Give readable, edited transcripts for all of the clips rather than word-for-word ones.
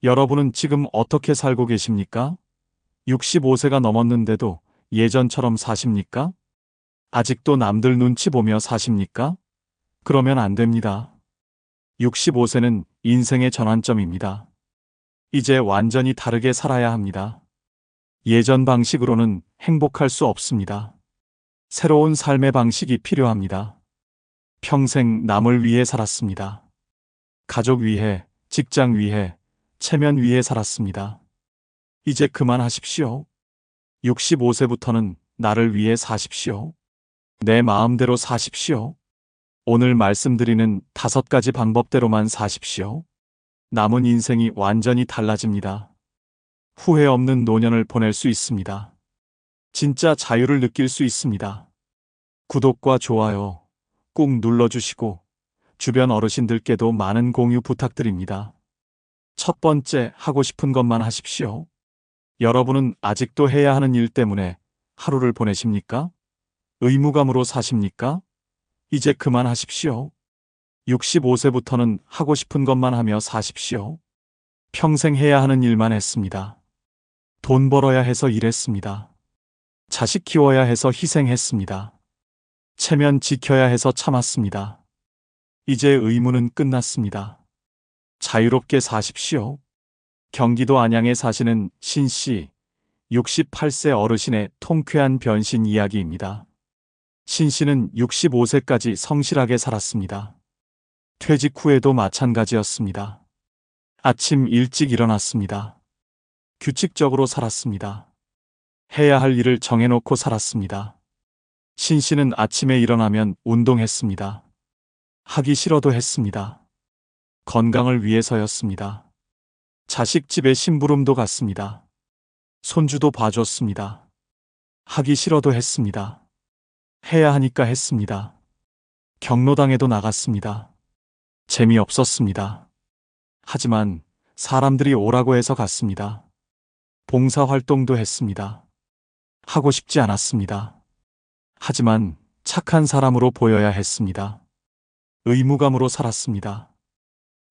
여러분은 지금 어떻게 살고 계십니까? 65세가 넘었는데도 예전처럼 사십니까? 아직도 남들 눈치 보며 사십니까? 그러면 안 됩니다. 65세는 인생의 전환점입니다. 이제 완전히 다르게 살아야 합니다. 예전 방식으로는 행복할 수 없습니다. 새로운 삶의 방식이 필요합니다. 평생 남을 위해 살았습니다. 가족 위해, 직장 위해, 체면 위해 살았습니다. 이제 그만하십시오. 65세부터는 나를 위해 사십시오. 내 마음대로 사십시오. 오늘 말씀드리는 5가지 방법대로만 사십시오. 남은 인생이 완전히 달라집니다. 후회 없는 노년을 보낼 수 있습니다. 진짜 자유를 느낄 수 있습니다. 구독과 좋아요 꾹 눌러주시고 주변 어르신들께도 많은 공유 부탁드립니다. 첫 번째, 하고 싶은 것만 하십시오. 여러분은 아직도 해야 하는 일 때문에 하루를 보내십니까? 의무감으로 사십니까? 이제 그만하십시오. 65세부터는 하고 싶은 것만 하며 사십시오. 평생 해야 하는 일만 했습니다. 돈 벌어야 해서 일했습니다. 자식 키워야 해서 희생했습니다. 체면 지켜야 해서 참았습니다. 이제 의무는 끝났습니다. 자유롭게 사십시오. 경기도 안양에 사시는 신씨, 68세 어르신의 통쾌한 변신 이야기입니다. 신씨는 65세까지 성실하게 살았습니다. 퇴직 후에도 마찬가지였습니다. 아침 일찍 일어났습니다. 규칙적으로 살았습니다. 해야 할 일을 정해놓고 살았습니다. 신씨는 아침에 일어나면 운동했습니다. 하기 싫어도 했습니다. 건강을 위해서였습니다. 자식 집에 심부름도 갔습니다. 손주도 봐줬습니다. 하기 싫어도 했습니다. 해야 하니까 했습니다. 경로당에도 나갔습니다. 재미없었습니다. 하지만 사람들이 오라고 해서 갔습니다. 봉사활동도 했습니다. 하고 싶지 않았습니다. 하지만 착한 사람으로 보여야 했습니다. 의무감으로 살았습니다.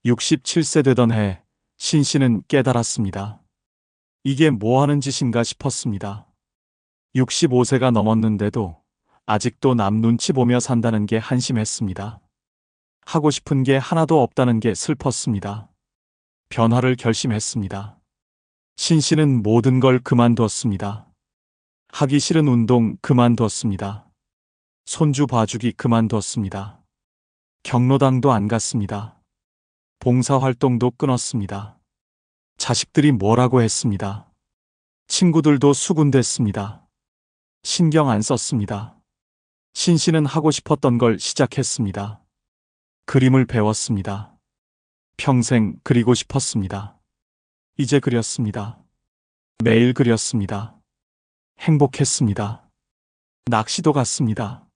67세 되던 해 신씨는 깨달았습니다. 이게 뭐 하는 짓인가 싶었습니다. 65세가 넘었는데도 아직도 남 눈치 보며 산다는 게 한심했습니다. 하고 싶은 게 하나도 없다는 게 슬펐습니다. 변화를 결심했습니다. 신씨는 모든 걸 그만두었습니다. 하기 싫은 운동 그만두었습니다. 손주 봐주기 그만두었습니다. 경로당도 안 갔습니다. 봉사활동도 끊었습니다. 자식들이 뭐라고 했습니다. 친구들도 수군댔습니다. 신경 안 썼습니다. 신씨는 하고 싶었던 걸 시작했습니다. 그림을 배웠습니다. 평생 그리고 싶었습니다. 이제 그렸습니다. 매일 그렸습니다. 행복했습니다. 낚시도 갔습니다.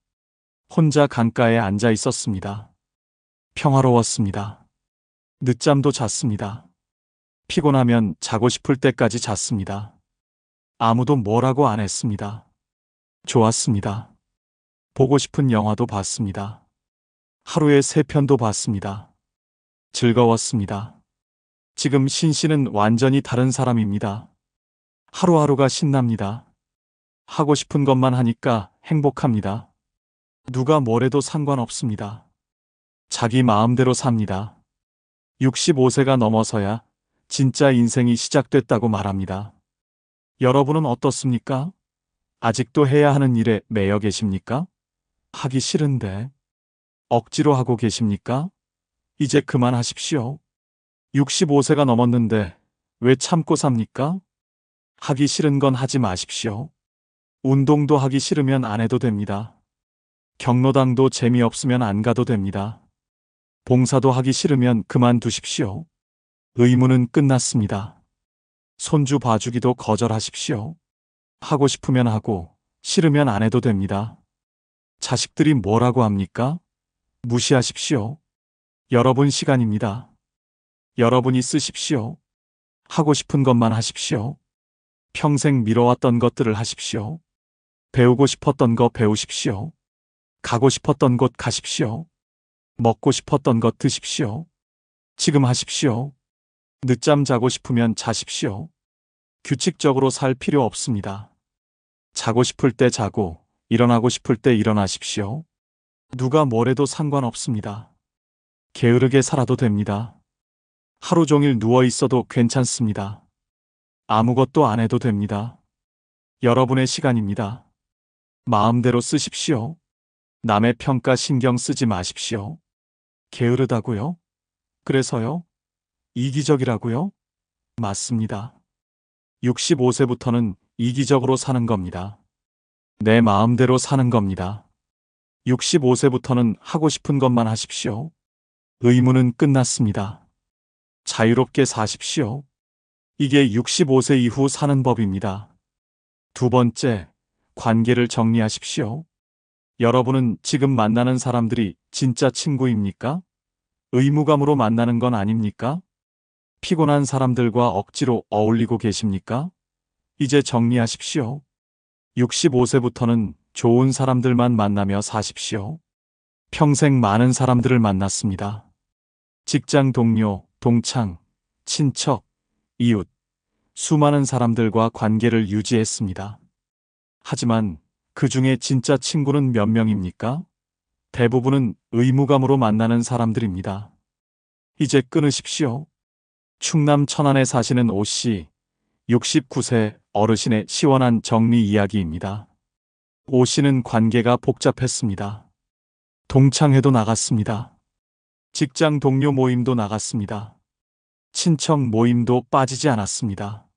혼자 강가에 앉아 있었습니다. 평화로웠습니다. 늦잠도 잤습니다. 피곤하면 자고 싶을 때까지 잤습니다. 아무도 뭐라고 안 했습니다. 좋았습니다. 보고 싶은 영화도 봤습니다. 하루에 3편도 봤습니다. 즐거웠습니다. 지금 신씨는 완전히 다른 사람입니다. 하루하루가 신납니다. 하고 싶은 것만 하니까 행복합니다. 누가 뭐래도 상관없습니다. 자기 마음대로 삽니다. 65세가 넘어서야 진짜 인생이 시작됐다고 말합니다. 여러분은 어떻습니까? 아직도 해야 하는 일에 매여 계십니까? 하기 싫은데 억지로 하고 계십니까? 이제 그만하십시오. 65세가 넘었는데 왜 참고 삽니까? 하기 싫은 건 하지 마십시오. 운동도 하기 싫으면 안 해도 됩니다. 경로당도 재미없으면 안 가도 됩니다. 봉사도 하기 싫으면 그만두십시오. 의무는 끝났습니다. 손주 봐주기도 거절하십시오. 하고 싶으면 하고 싫으면 안 해도 됩니다. 자식들이 뭐라고 합니까? 무시하십시오. 여러분 시간입니다. 여러분이 쓰십시오. 하고 싶은 것만 하십시오. 평생 미뤄왔던 것들을 하십시오. 배우고 싶었던 거 배우십시오. 가고 싶었던 곳 가십시오. 먹고 싶었던 것 드십시오. 지금 하십시오. 늦잠 자고 싶으면 자십시오. 규칙적으로 살 필요 없습니다. 자고 싶을 때 자고, 일어나고 싶을 때 일어나십시오. 누가 뭐래도 상관없습니다. 게으르게 살아도 됩니다. 하루 종일 누워 있어도 괜찮습니다. 아무것도 안 해도 됩니다. 여러분의 시간입니다. 마음대로 쓰십시오. 남의 평가 신경 쓰지 마십시오. 게으르다고요? 그래서요? 이기적이라고요? 맞습니다. 65세부터는 이기적으로 사는 겁니다. 내 마음대로 사는 겁니다. 65세부터는 하고 싶은 것만 하십시오. 의무는 끝났습니다. 자유롭게 사십시오. 이게 65세 이후 사는 법입니다. 두 번째, 관계를 정리하십시오. 여러분은 지금 만나는 사람들이 진짜 친구입니까? 의무감으로 만나는 건 아닙니까? 피곤한 사람들과 억지로 어울리고 계십니까? 이제 정리하십시오. 65세부터는 좋은 사람들만 만나며 사십시오. 평생 많은 사람들을 만났습니다. 직장 동료, 동창, 친척, 이웃, 수많은 사람들과 관계를 유지했습니다. 하지만 그 중에 진짜 친구는 몇 명입니까? 대부분은 의무감으로 만나는 사람들입니다. 이제 끊으십시오. 충남 천안에 사시는 오 씨, 69세 어르신의 시원한 정리 이야기입니다. 오 씨는 관계가 복잡했습니다. 동창회도 나갔습니다. 직장 동료 모임도 나갔습니다. 친척 모임도 빠지지 않았습니다.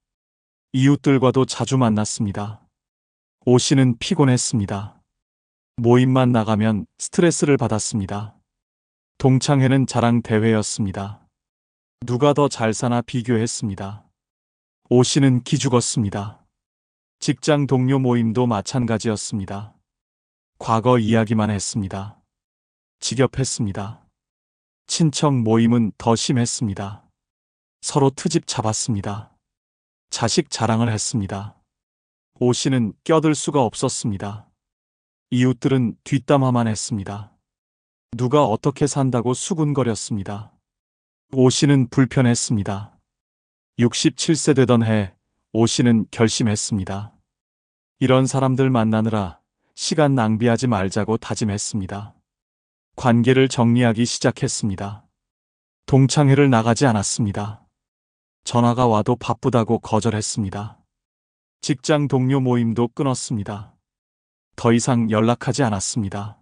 이웃들과도 자주 만났습니다. 오 씨는 피곤했습니다. 모임만 나가면 스트레스를 받았습니다. 동창회는 자랑 대회였습니다. 누가 더 잘 사나 비교했습니다. 오 씨는 기죽었습니다. 직장 동료 모임도 마찬가지였습니다. 과거 이야기만 했습니다. 지겹했습니다. 친척 모임은 더 심했습니다. 서로 트집 잡았습니다. 자식 자랑을 했습니다. 오 씨는 껴들 수가 없었습니다. 이웃들은 뒷담화만 했습니다. 누가 어떻게 산다고 수군거렸습니다. 오 씨는 불편했습니다. 67세 되던 해, 오 씨는 결심했습니다. 이런 사람들 만나느라 시간 낭비하지 말자고 다짐했습니다. 관계를 정리하기 시작했습니다. 동창회를 나가지 않았습니다. 전화가 와도 바쁘다고 거절했습니다. 직장 동료 모임도 끊었습니다. 더 이상 연락하지 않았습니다.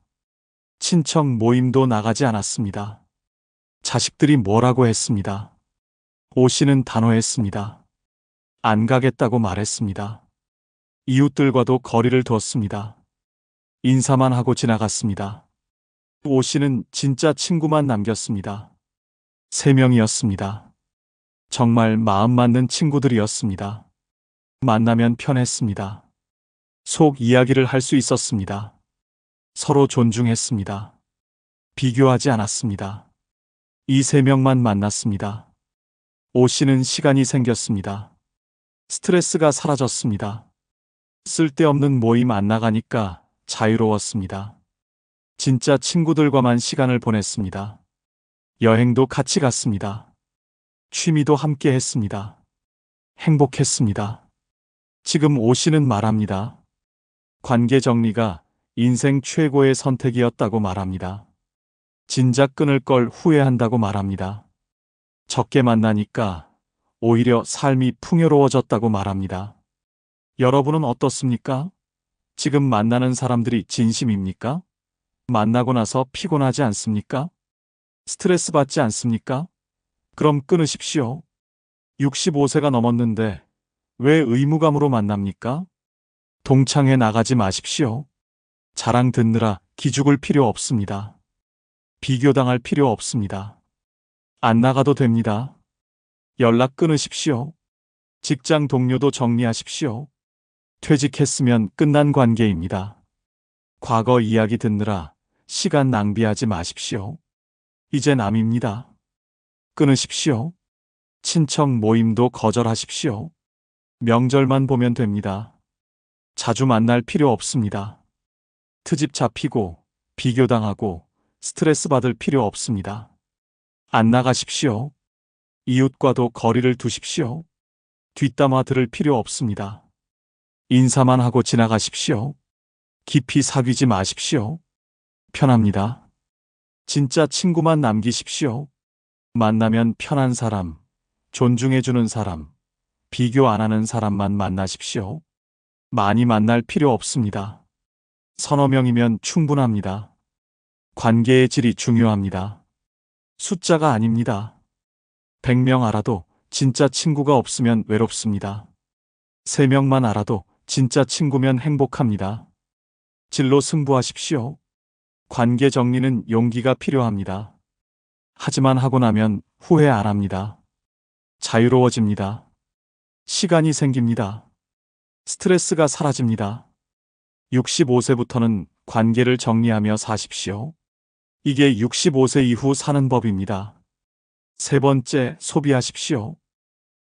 친척 모임도 나가지 않았습니다. 자식들이 뭐라고 했습니다. 오 씨는 단호했습니다. 안 가겠다고 말했습니다. 이웃들과도 거리를 두었습니다. 인사만 하고 지나갔습니다. 오 씨는 진짜 친구만 남겼습니다. 3명이었습니다. 정말 마음 맞는 친구들이었습니다. 만나면 편했습니다. 속 이야기를 할 수 있었습니다. 서로 존중했습니다. 비교하지 않았습니다. 이 3명만 만났습니다. 오 씨는 시간이 생겼습니다. 스트레스가 사라졌습니다. 쓸데없는 모임 안 나가니까 자유로웠습니다. 진짜 친구들과만 시간을 보냈습니다. 여행도 같이 갔습니다. 취미도 함께 했습니다. 행복했습니다. 지금 오 씨는 말합니다. 관계 정리가 인생 최고의 선택이었다고 말합니다. 진작 끊을 걸 후회한다고 말합니다. 적게 만나니까 오히려 삶이 풍요로워졌다고 말합니다. 여러분은 어떻습니까? 지금 만나는 사람들이 진심입니까? 만나고 나서 피곤하지 않습니까? 스트레스 받지 않습니까? 그럼 끊으십시오. 65세가 넘었는데 왜 의무감으로 만납니까? 동창회 나가지 마십시오. 자랑 듣느라 기죽을 필요 없습니다. 비교당할 필요 없습니다. 안 나가도 됩니다. 연락 끊으십시오. 직장 동료도 정리하십시오. 퇴직했으면 끝난 관계입니다. 과거 이야기 듣느라 시간 낭비하지 마십시오. 이제 남입니다. 끊으십시오. 친척 모임도 거절하십시오. 명절만 보면 됩니다. 자주 만날 필요 없습니다. 트집 잡히고 비교당하고 스트레스 받을 필요 없습니다. 안 나가십시오. 이웃과도 거리를 두십시오. 뒷담화 들을 필요 없습니다. 인사만 하고 지나가십시오. 깊이 사귀지 마십시오. 편합니다. 진짜 친구만 남기십시오. 만나면 편한 사람, 존중해주는 사람, 비교 안 하는 사람만 만나십시오. 많이 만날 필요 없습니다. 서너 명이면 충분합니다. 관계의 질이 중요합니다. 숫자가 아닙니다. 100명 알아도 진짜 친구가 없으면 외롭습니다. 3명만 알아도 진짜 친구면 행복합니다. 질로 승부하십시오. 관계 정리는 용기가 필요합니다. 하지만 하고 나면 후회 안 합니다. 자유로워집니다. 시간이 생깁니다. 스트레스가 사라집니다. 65세부터는 관계를 정리하며 사십시오. 이게 65세 이후 사는 법입니다. 세 번째, 소비하십시오.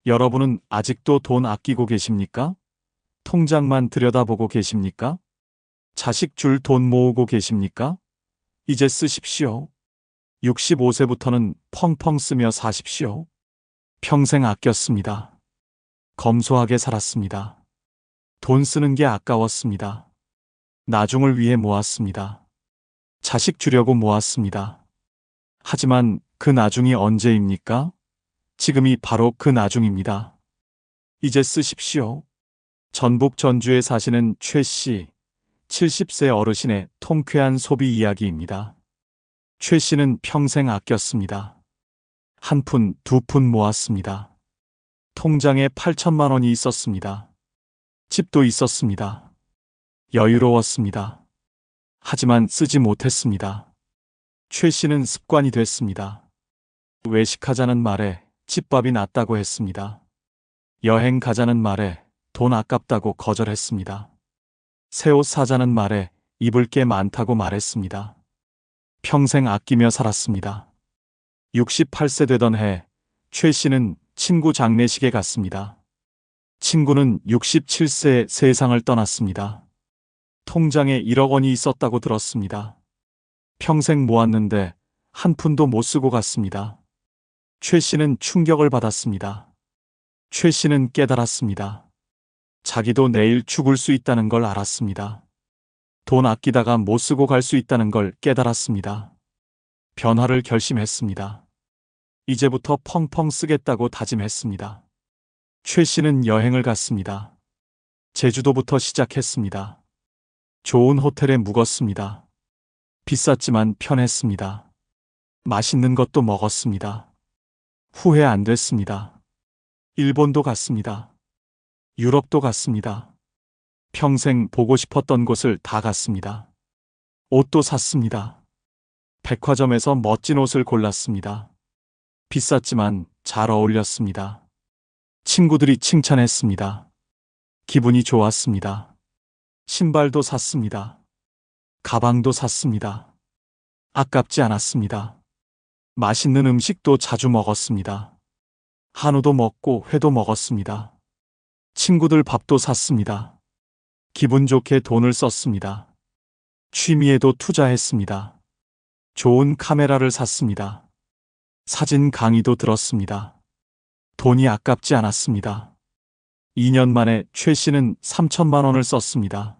여러분은 아직도 돈 아끼고 계십니까? 통장만 들여다보고 계십니까? 자식 줄 돈 모으고 계십니까? 이제 쓰십시오. 65세부터는 펑펑 쓰며 사십시오. 평생 아꼈습니다. 검소하게 살았습니다. 돈 쓰는 게 아까웠습니다. 나중을 위해 모았습니다. 자식 주려고 모았습니다. 하지만 그 나중이 언제입니까? 지금이 바로 그 나중입니다. 이제 쓰십시오. 전북 전주에 사시는 최 씨, 70세 어르신의 통쾌한 소비 이야기입니다. 최 씨는 평생 아꼈습니다. 한 푼, 두 푼 모았습니다. 통장에 8천만 원이 있었습니다. 집도 있었습니다. 여유로웠습니다. 하지만 쓰지 못했습니다. 최 씨는 습관이 됐습니다. 외식하자는 말에 집밥이 낫다고 했습니다. 여행 가자는 말에 돈 아깝다고 거절했습니다. 새 옷 사자는 말에 입을 게 많다고 말했습니다. 평생 아끼며 살았습니다. 68세 되던 해, 최 씨는 친구 장례식에 갔습니다. 친구는 67세에 세상을 떠났습니다. 통장에 1억 원이 있었다고 들었습니다. 평생 모았는데 한 푼도 못 쓰고 갔습니다. 최 씨는 충격을 받았습니다. 최 씨는 깨달았습니다. 자기도 내일 죽을 수 있다는 걸 알았습니다. 돈 아끼다가 못 쓰고 갈 수 있다는 걸 깨달았습니다. 변화를 결심했습니다. 이제부터 펑펑 쓰겠다고 다짐했습니다. 최 씨는 여행을 갔습니다. 제주도부터 시작했습니다. 좋은 호텔에 묵었습니다. 비쌌지만 편했습니다. 맛있는 것도 먹었습니다. 후회 안 됐습니다. 일본도 갔습니다. 유럽도 갔습니다. 평생 보고 싶었던 곳을 다 갔습니다. 옷도 샀습니다. 백화점에서 멋진 옷을 골랐습니다. 비쌌지만 잘 어울렸습니다. 친구들이 칭찬했습니다. 기분이 좋았습니다. 신발도 샀습니다. 가방도 샀습니다. 아깝지 않았습니다. 맛있는 음식도 자주 먹었습니다. 한우도 먹고 회도 먹었습니다. 친구들 밥도 샀습니다. 기분 좋게 돈을 썼습니다. 취미에도 투자했습니다. 좋은 카메라를 샀습니다. 사진 강의도 들었습니다. 돈이 아깝지 않았습니다. 2년 만에 최 씨는 3천만 원을 썼습니다.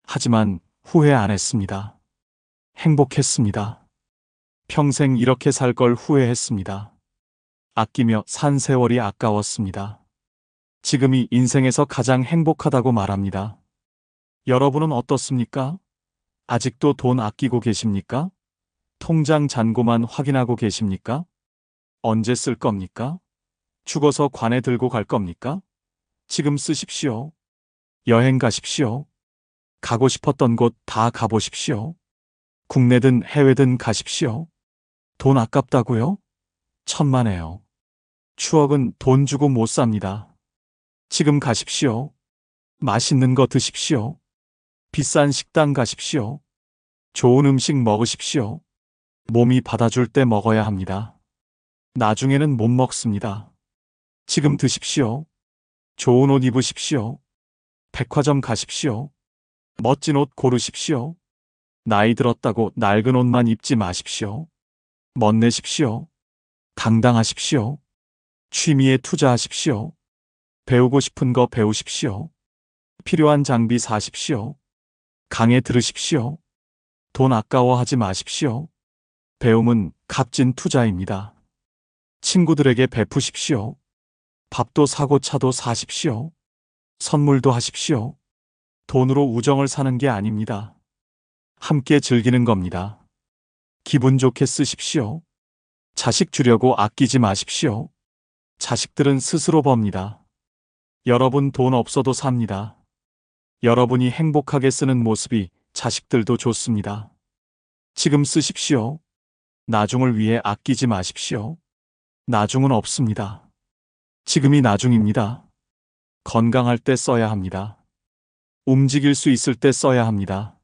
하지만 후회 안 했습니다. 행복했습니다. 평생 이렇게 살 걸 후회했습니다. 아끼며 산 세월이 아까웠습니다. 지금이 인생에서 가장 행복하다고 말합니다. 여러분은 어떻습니까? 아직도 돈 아끼고 계십니까? 통장 잔고만 확인하고 계십니까? 언제 쓸 겁니까? 죽어서 관에 들고 갈 겁니까? 지금 쓰십시오. 여행 가십시오. 가고 싶었던 곳 다 가보십시오. 국내든 해외든 가십시오. 돈 아깝다고요? 천만에요. 추억은 돈 주고 못 삽니다. 지금 가십시오. 맛있는 거 드십시오. 비싼 식당 가십시오. 좋은 음식 먹으십시오. 몸이 받아줄 때 먹어야 합니다. 나중에는 못 먹습니다. 지금 드십시오. 좋은 옷 입으십시오. 백화점 가십시오. 멋진 옷 고르십시오. 나이 들었다고 낡은 옷만 입지 마십시오. 멋내십시오. 당당하십시오. 취미에 투자하십시오. 배우고 싶은 거 배우십시오. 필요한 장비 사십시오. 강의 들으십시오. 돈 아까워하지 마십시오. 배움은 값진 투자입니다. 친구들에게 베푸십시오. 밥도 사고 차도 사십시오. 선물도 하십시오. 돈으로 우정을 사는 게 아닙니다. 함께 즐기는 겁니다. 기분 좋게 쓰십시오. 자식 주려고 아끼지 마십시오. 자식들은 스스로 법니다. 여러분 돈 없어도 삽니다. 여러분이 행복하게 쓰는 모습이 자식들도 좋습니다. 지금 쓰십시오. 나중을 위해 아끼지 마십시오. 나중은 없습니다. 지금이 나중입니다. 건강할 때 써야 합니다. 움직일 수 있을 때 써야 합니다.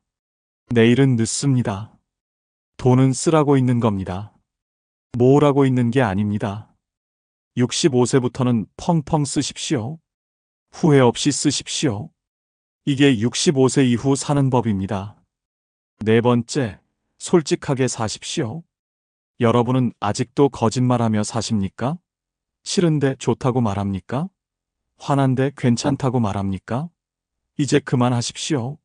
내일은 늦습니다. 돈은 쓰라고 있는 겁니다. 모으라고 있는 게 아닙니다. 65세부터는 펑펑 쓰십시오. 후회 없이 쓰십시오. 이게 65세 이후 사는 법입니다. 네 번째, 솔직하게 사십시오. 여러분은 아직도 거짓말하며 사십니까? 싫은데 좋다고 말합니까? 화난데 괜찮다고 말합니까? 이제 그만하십시오.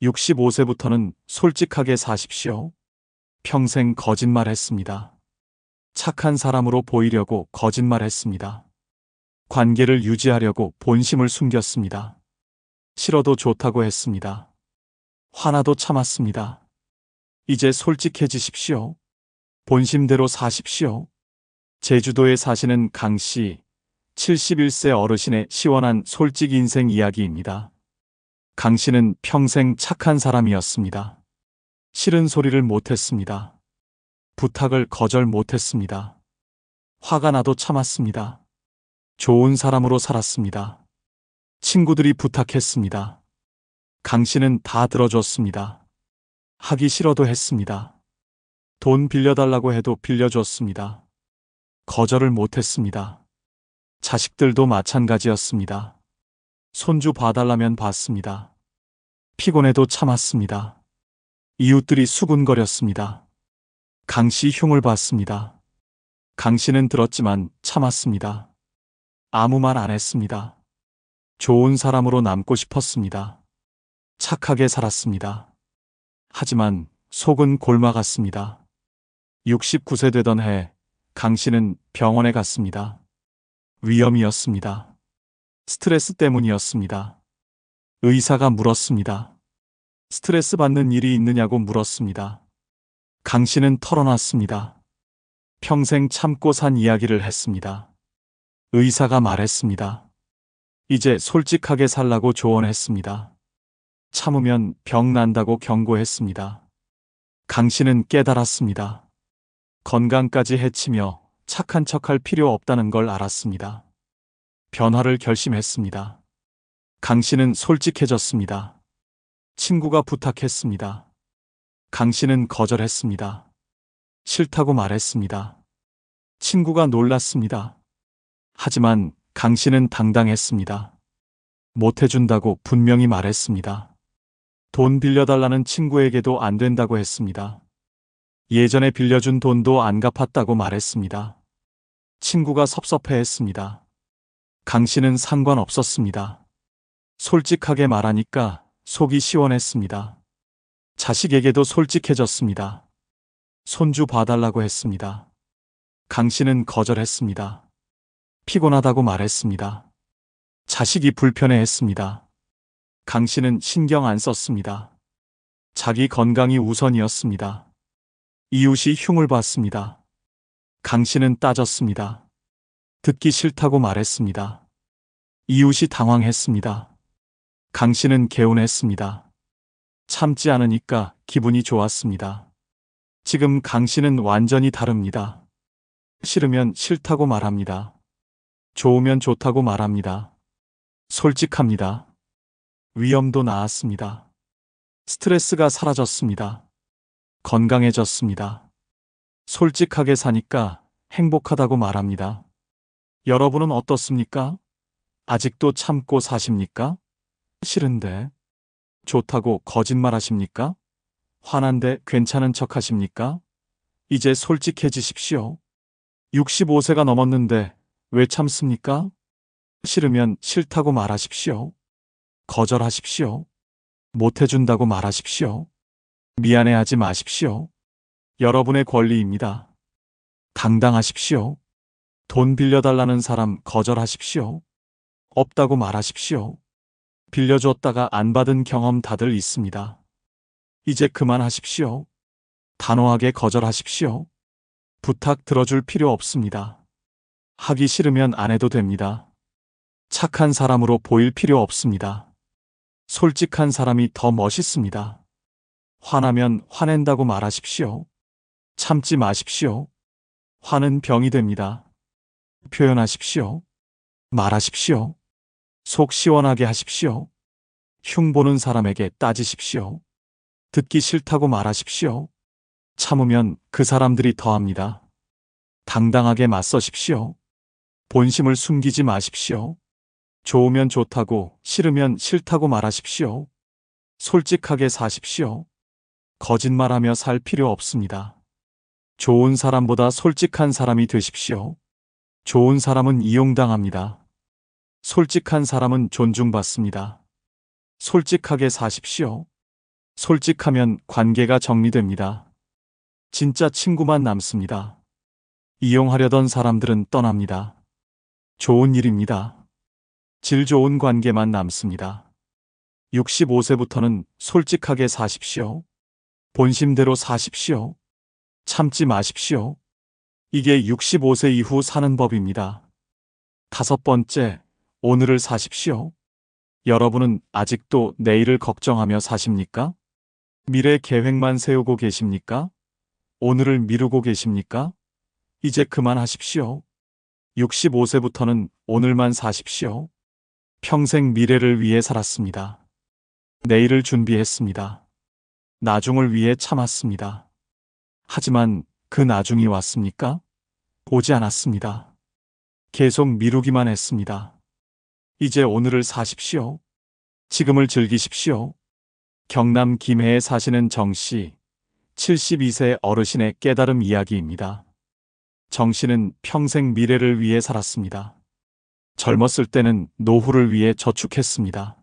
65세부터는 솔직하게 사십시오. 평생 거짓말했습니다. 착한 사람으로 보이려고 거짓말했습니다. 관계를 유지하려고 본심을 숨겼습니다. 싫어도 좋다고 했습니다. 화나도 참았습니다. 이제 솔직해지십시오. 본심대로 사십시오. 제주도에 사시는 강 씨, 71세 어르신의 시원한 솔직 인생 이야기입니다. 강 씨는 평생 착한 사람이었습니다. 싫은 소리를 못했습니다. 부탁을 거절 못했습니다. 화가 나도 참았습니다. 좋은 사람으로 살았습니다. 친구들이 부탁했습니다. 강 씨는 다 들어줬습니다. 하기 싫어도 했습니다. 돈 빌려달라고 해도 빌려줬습니다. 거절을 못했습니다. 자식들도 마찬가지였습니다. 손주 봐달라면 봤습니다. 피곤해도 참았습니다. 이웃들이 수군거렸습니다. 강 씨 흉을 봤습니다. 강 씨는 들었지만 참았습니다. 아무 말 안 했습니다. 좋은 사람으로 남고 싶었습니다. 착하게 살았습니다. 하지만 속은 골마갔습니다. 69세 되던 해 강 씨는 병원에 갔습니다. 위험이었습니다. 스트레스 때문이었습니다. 의사가 물었습니다. 스트레스 받는 일이 있느냐고 물었습니다. 강 씨는 털어놨습니다. 평생 참고 산 이야기를 했습니다. 의사가 말했습니다. 이제 솔직하게 살라고 조언했습니다. 참으면 병 난다고 경고했습니다. 강 씨는 깨달았습니다. 건강까지 해치며 착한 척할 필요 없다는 걸 알았습니다. 변화를 결심했습니다. 강 씨는 솔직해졌습니다. 친구가 부탁했습니다. 강 씨는 거절했습니다. 싫다고 말했습니다. 친구가 놀랐습니다. 하지만 강 씨는 당당했습니다. 못해준다고 분명히 말했습니다. 돈 빌려달라는 친구에게도 안 된다고 했습니다. 예전에 빌려준 돈도 안 갚았다고 말했습니다. 친구가 섭섭해했습니다. 강 씨는 상관없었습니다. 솔직하게 말하니까 속이 시원했습니다. 자식에게도 솔직해졌습니다. 손주 봐달라고 했습니다. 강 씨는 거절했습니다. 피곤하다고 말했습니다. 자식이 불편해했습니다. 강 씨는 신경 안 썼습니다. 자기 건강이 우선이었습니다. 이웃이 흉을 봤습니다. 강 씨는 따졌습니다. 듣기 싫다고 말했습니다. 이웃이 당황했습니다. 강 씨는 개운했습니다. 참지 않으니까 기분이 좋았습니다. 지금 강 씨는 완전히 다릅니다. 싫으면 싫다고 말합니다. 좋으면 좋다고 말합니다. 솔직합니다. 위험도 나았습니다. 스트레스가 사라졌습니다. 건강해졌습니다. 솔직하게 사니까 행복하다고 말합니다. 여러분은 어떻습니까? 아직도 참고 사십니까? 싫은데 좋다고 거짓말하십니까? 화난데 괜찮은 척 하십니까? 이제 솔직해지십시오. 65세가 넘었는데 왜 참습니까? 싫으면 싫다고 말하십시오. 거절하십시오. 못해준다고 말하십시오. 미안해하지 마십시오. 여러분의 권리입니다. 당당하십시오. 돈 빌려달라는 사람 거절하십시오. 없다고 말하십시오. 빌려줬다가 안 받은 경험 다들 있습니다. 이제 그만하십시오. 단호하게 거절하십시오. 부탁 들어줄 필요 없습니다. 하기 싫으면 안 해도 됩니다. 착한 사람으로 보일 필요 없습니다. 솔직한 사람이 더 멋있습니다. 화나면 화낸다고 말하십시오. 참지 마십시오. 화는 병이 됩니다. 표현하십시오. 말하십시오. 속 시원하게 하십시오. 흉보는 사람에게 따지십시오. 듣기 싫다고 말하십시오. 참으면 그 사람들이 더합니다. 당당하게 맞서십시오. 본심을 숨기지 마십시오. 좋으면 좋다고, 싫으면 싫다고 말하십시오. 솔직하게 사십시오. 거짓말하며 살 필요 없습니다. 좋은 사람보다 솔직한 사람이 되십시오. 좋은 사람은 이용당합니다. 솔직한 사람은 존중받습니다. 솔직하게 사십시오. 솔직하면 관계가 정리됩니다. 진짜 친구만 남습니다. 이용하려던 사람들은 떠납니다. 좋은 일입니다. 질 좋은 관계만 남습니다. 65세부터는 솔직하게 사십시오. 본심대로 사십시오. 참지 마십시오. 이게 65세 이후 사는 법입니다. 5번째, 오늘을 사십시오. 여러분은 아직도 내일을 걱정하며 사십니까? 미래 계획만 세우고 계십니까? 오늘을 미루고 계십니까? 이제 그만하십시오. 65세부터는 오늘만 사십시오. 평생 미래를 위해 살았습니다. 내일을 준비했습니다. 나중을 위해 참았습니다. 하지만 그 나중이 왔습니까? 오지 않았습니다. 계속 미루기만 했습니다. 이제 오늘을 사십시오. 지금을 즐기십시오. 경남 김해에 사시는 정씨, 72세 어르신의 깨달음 이야기입니다. 정씨는 평생 미래를 위해 살았습니다. 젊었을 때는 노후를 위해 저축했습니다.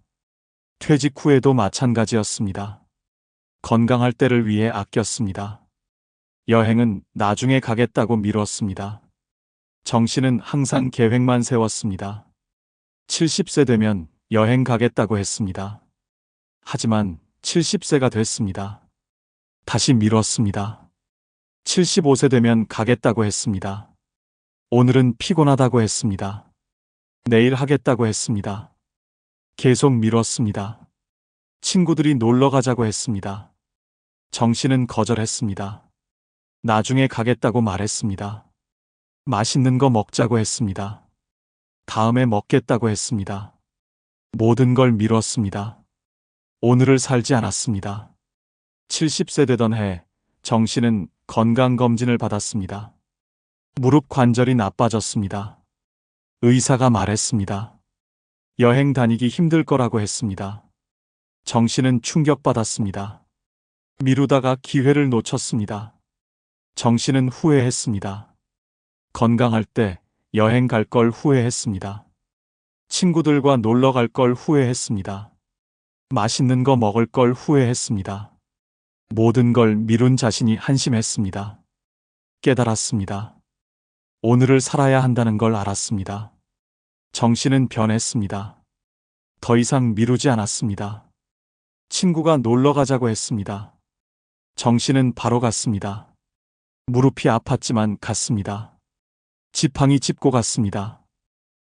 퇴직 후에도 마찬가지였습니다. 건강할 때를 위해 아꼈습니다. 여행은 나중에 가겠다고 미뤘습니다. 정씨는 항상 계획만 세웠습니다. 70세 되면 여행 가겠다고 했습니다. 하지만 70세가 됐습니다. 다시 미뤘습니다. 75세 되면 가겠다고 했습니다. 오늘은 피곤하다고 했습니다. 내일 하겠다고 했습니다. 계속 미뤘습니다. 친구들이 놀러 가자고 했습니다. 정씨는 거절했습니다. 나중에 가겠다고 말했습니다. 맛있는 거 먹자고 했습니다. 다음에 먹겠다고 했습니다. 모든 걸 미뤘습니다. 오늘을 살지 않았습니다. 70세 되던 해, 정씨는 건강검진을 받았습니다. 무릎 관절이 나빠졌습니다. 의사가 말했습니다. 여행 다니기 힘들 거라고 했습니다. 정씨는 충격받았습니다. 미루다가 기회를 놓쳤습니다. 정씨는 후회했습니다. 건강할 때 여행 갈 걸 후회했습니다. 친구들과 놀러 갈 걸 후회했습니다. 맛있는 거 먹을 걸 후회했습니다. 모든 걸 미룬 자신이 한심했습니다. 깨달았습니다. 오늘을 살아야 한다는 걸 알았습니다. 정씨는 변했습니다. 더 이상 미루지 않았습니다. 친구가 놀러 가자고 했습니다. 정씨는 바로 갔습니다. 무릎이 아팠지만 갔습니다. 지팡이 짚고 갔습니다.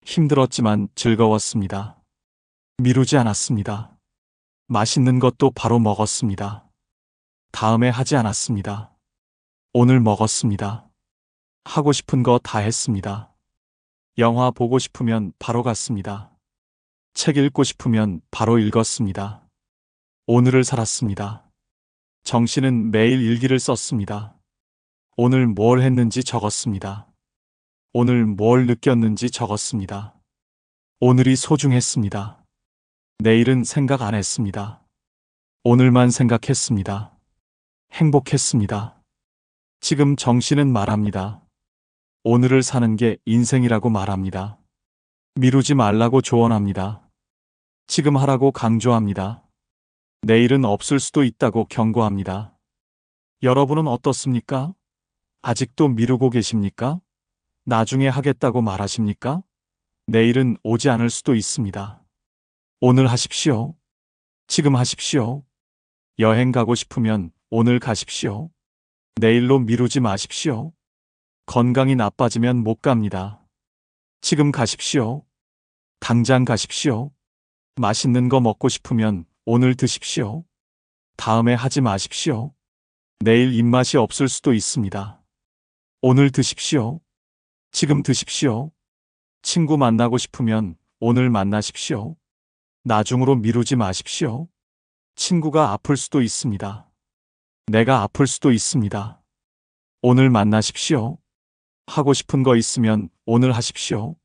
힘들었지만 즐거웠습니다. 미루지 않았습니다. 맛있는 것도 바로 먹었습니다. 다음에 하지 않았습니다. 오늘 먹었습니다. 하고 싶은 거 다 했습니다. 영화 보고 싶으면 바로 갔습니다. 책 읽고 싶으면 바로 읽었습니다. 오늘을 살았습니다. 정씨는 매일 일기를 썼습니다. 오늘 뭘 했는지 적었습니다. 오늘 뭘 느꼈는지 적었습니다. 오늘이 소중했습니다. 내일은 생각 안 했습니다. 오늘만 생각했습니다. 행복했습니다. 지금 정씨는 말합니다. 오늘을 사는 게 인생이라고 말합니다. 미루지 말라고 조언합니다. 지금 하라고 강조합니다. 내일은 없을 수도 있다고 경고합니다. 여러분은 어떻습니까? 아직도 미루고 계십니까? 나중에 하겠다고 말하십니까? 내일은 오지 않을 수도 있습니다. 오늘 하십시오. 지금 하십시오. 여행 가고 싶으면 오늘 가십시오. 내일로 미루지 마십시오. 건강이 나빠지면 못 갑니다. 지금 가십시오. 당장 가십시오. 맛있는 거 먹고 싶으면 오늘 드십시오. 다음에 하지 마십시오. 내일 입맛이 없을 수도 있습니다. 오늘 드십시오. 지금 드십시오. 친구 만나고 싶으면 오늘 만나십시오. 나중으로 미루지 마십시오. 친구가 아플 수도 있습니다. 내가 아플 수도 있습니다. 오늘 만나십시오. 하고 싶은 거 있으면 오늘 하십시오.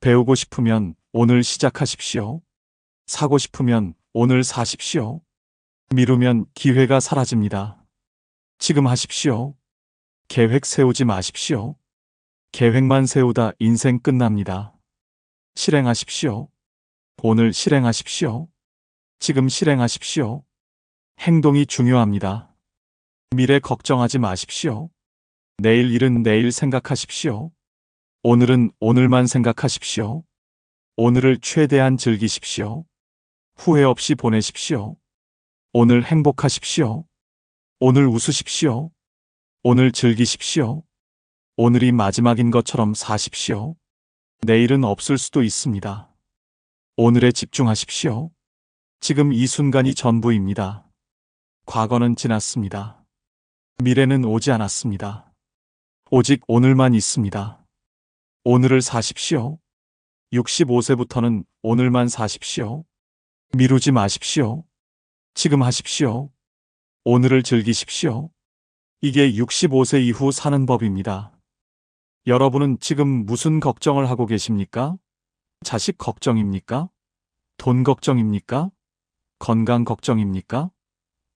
배우고 싶으면 오늘 시작하십시오. 사고 싶으면 오늘 사십시오. 미루면 기회가 사라집니다. 지금 하십시오. 계획 세우지 마십시오. 계획만 세우다 인생 끝납니다. 실행하십시오. 오늘 실행하십시오. 지금 실행하십시오. 행동이 중요합니다. 미래 걱정하지 마십시오. 내일 일은 내일 생각하십시오. 오늘은 오늘만 생각하십시오. 오늘을 최대한 즐기십시오. 후회 없이 보내십시오. 오늘 행복하십시오. 오늘 웃으십시오. 오늘 즐기십시오. 오늘이 마지막인 것처럼 사십시오. 내일은 없을 수도 있습니다. 오늘에 집중하십시오. 지금 이 순간이 전부입니다. 과거는 지났습니다. 미래는 오지 않았습니다. 오직 오늘만 있습니다. 오늘을 사십시오. 65세부터는 오늘만 사십시오. 미루지 마십시오. 지금 하십시오. 오늘을 즐기십시오. 이게 65세 이후 사는 법입니다. 여러분은 지금 무슨 걱정을 하고 계십니까? 자식 걱정입니까? 돈 걱정입니까? 건강 걱정입니까?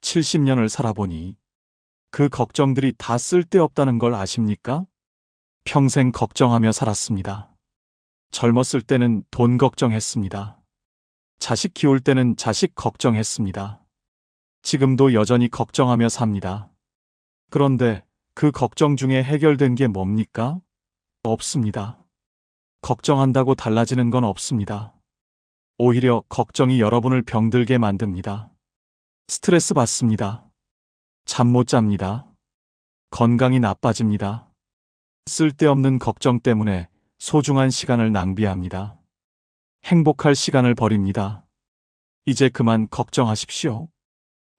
70년을 살아보니 그 걱정들이 다 쓸데없다는 걸 아십니까? 평생 걱정하며 살았습니다. 젊었을 때는 돈 걱정했습니다. 자식 키울 때는 자식 걱정했습니다. 지금도 여전히 걱정하며 삽니다. 그런데 그 걱정 중에 해결된 게 뭡니까? 없습니다. 걱정한다고 달라지는 건 없습니다. 오히려 걱정이 여러분을 병들게 만듭니다. 스트레스 받습니다. 잠 못 잡니다. 건강이 나빠집니다. 쓸데없는 걱정 때문에 소중한 시간을 낭비합니다. 행복할 시간을 버립니다. 이제 그만 걱정하십시오.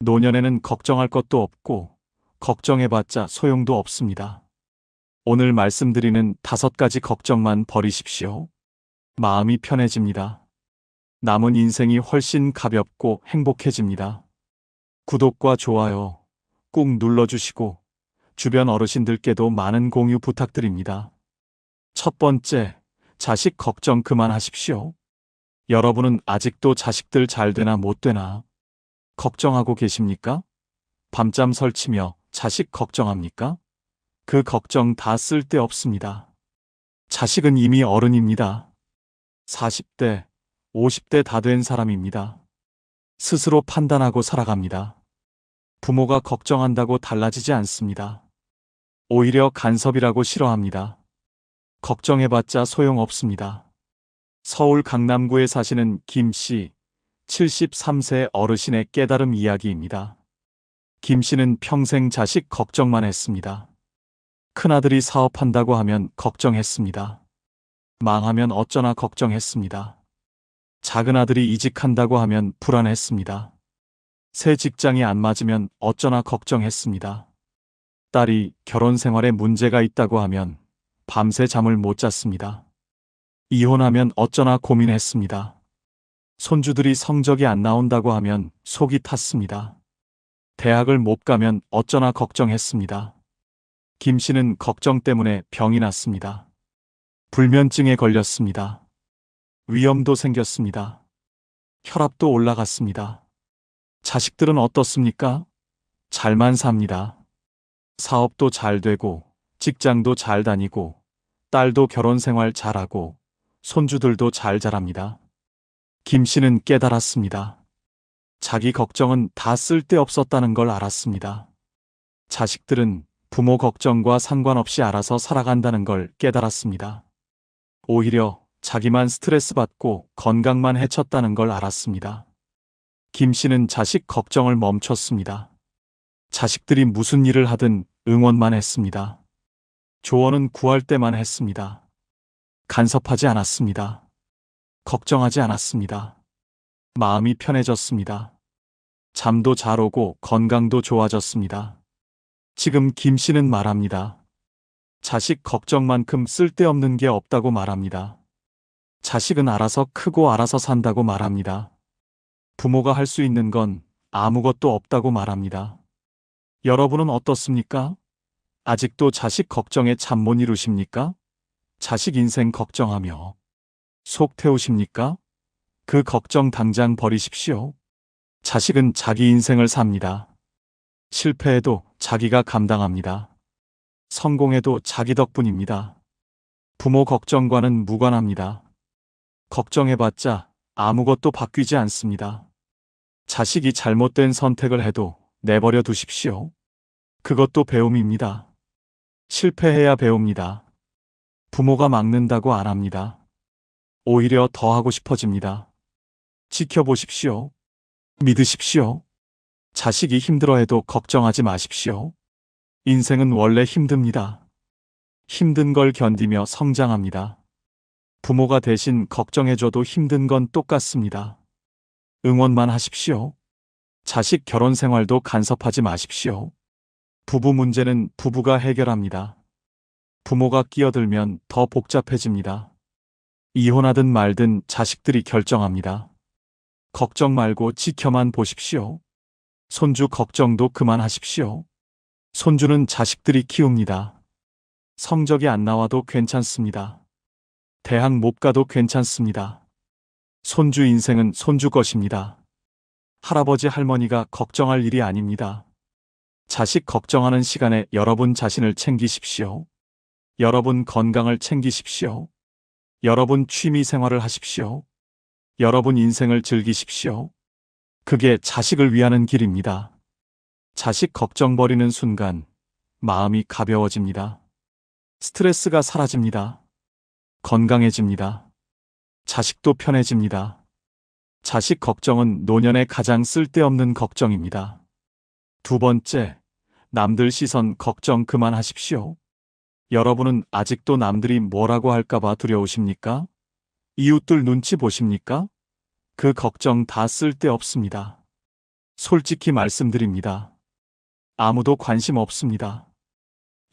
노년에는 걱정할 것도 없고 걱정해봤자 소용도 없습니다. 오늘 말씀드리는 5가지 걱정만 버리십시오. 마음이 편해집니다. 남은 인생이 훨씬 가볍고 행복해집니다. 구독과 좋아요 꾹 눌러주시고 주변 어르신들께도 많은 공유 부탁드립니다. 첫 번째, 자식 걱정 그만하십시오. 여러분은 아직도 자식들 잘 되나 못 되나 걱정하고 계십니까? 밤잠 설치며 자식 걱정합니까? 그 걱정 다 쓸데없습니다. 자식은 이미 어른입니다. 40대, 50대 다 된 사람입니다. 스스로 판단하고 살아갑니다. 부모가 걱정한다고 달라지지 않습니다. 오히려 간섭이라고 싫어합니다. 걱정해봤자 소용없습니다. 서울 강남구에 사시는 김 씨, 73세 어르신의 깨달음 이야기입니다. 김 씨는 평생 자식 걱정만 했습니다. 큰아들이 사업한다고 하면 걱정했습니다. 망하면 어쩌나 걱정했습니다. 작은 아들이 이직한다고 하면 불안했습니다. 새 직장이 안 맞으면 어쩌나 걱정했습니다. 딸이 결혼 생활에 문제가 있다고 하면 밤새 잠을 못 잤습니다. 이혼하면 어쩌나 고민했습니다. 손주들이 성적이 안 나온다고 하면 속이 탔습니다. 대학을 못 가면 어쩌나 걱정했습니다. 김 씨는 걱정 때문에 병이 났습니다. 불면증에 걸렸습니다. 위염도 생겼습니다. 혈압도 올라갔습니다. 자식들은 어떻습니까? 잘만 삽니다. 사업도 잘 되고 직장도 잘 다니고 딸도 결혼 생활 잘하고 손주들도 잘 자랍니다. 김 씨는 깨달았습니다. 자기 걱정은 다 쓸데없었다는 걸 알았습니다. 자식들은 부모 걱정과 상관없이 알아서 살아간다는 걸 깨달았습니다. 오히려 자기만 스트레스 받고 건강만 해쳤다는 걸 알았습니다. 김 씨는 자식 걱정을 멈췄습니다. 자식들이 무슨 일을 하든 응원만 했습니다. 조언은 구할 때만 했습니다. 간섭하지 않았습니다. 걱정하지 않았습니다. 마음이 편해졌습니다. 잠도 잘 오고 건강도 좋아졌습니다. 지금 김 씨는 말합니다. 자식 걱정만큼 쓸데없는 게 없다고 말합니다. 자식은 알아서 크고 알아서 산다고 말합니다. 부모가 할 수 있는 건 아무것도 없다고 말합니다. 여러분은 어떻습니까? 아직도 자식 걱정에 잠 못 이루십니까? 자식 인생 걱정하며 속 태우십니까? 그 걱정 당장 버리십시오. 자식은 자기 인생을 삽니다. 실패해도 자기가 감당합니다. 성공해도 자기 덕분입니다. 부모 걱정과는 무관합니다. 걱정해봤자 아무것도 바뀌지 않습니다. 자식이 잘못된 선택을 해도 내버려 두십시오. 그것도 배움입니다. 실패해야 배웁니다. 부모가 막는다고 안 합니다. 오히려 더 하고 싶어집니다. 지켜보십시오. 믿으십시오. 자식이 힘들어해도 걱정하지 마십시오. 인생은 원래 힘듭니다. 힘든 걸 견디며 성장합니다. 부모가 대신 걱정해줘도 힘든 건 똑같습니다. 응원만 하십시오. 자식 결혼 생활도 간섭하지 마십시오. 부부 문제는 부부가 해결합니다. 부모가 끼어들면 더 복잡해집니다. 이혼하든 말든 자식들이 결정합니다. 걱정 말고 지켜만 보십시오. 손주 걱정도 그만하십시오. 손주는 자식들이 키웁니다. 성적이 안 나와도 괜찮습니다. 대학 못 가도 괜찮습니다. 손주 인생은 손주 것입니다. 할아버지 할머니가 걱정할 일이 아닙니다. 자식 걱정하는 시간에 여러분 자신을 챙기십시오. 여러분 건강을 챙기십시오. 여러분 취미 생활을 하십시오. 여러분 인생을 즐기십시오. 그게 자식을 위하는 길입니다. 자식 걱정 버리는 순간 마음이 가벼워집니다. 스트레스가 사라집니다. 건강해집니다. 자식도 편해집니다. 자식 걱정은 노년에 가장 쓸데없는 걱정입니다. 두 번째, 남들 시선 걱정 그만하십시오. 여러분은 아직도 남들이 뭐라고 할까봐 두려우십니까? 이웃들 눈치 보십니까? 그 걱정 다 쓸데없습니다. 솔직히 말씀드립니다. 아무도 관심 없습니다.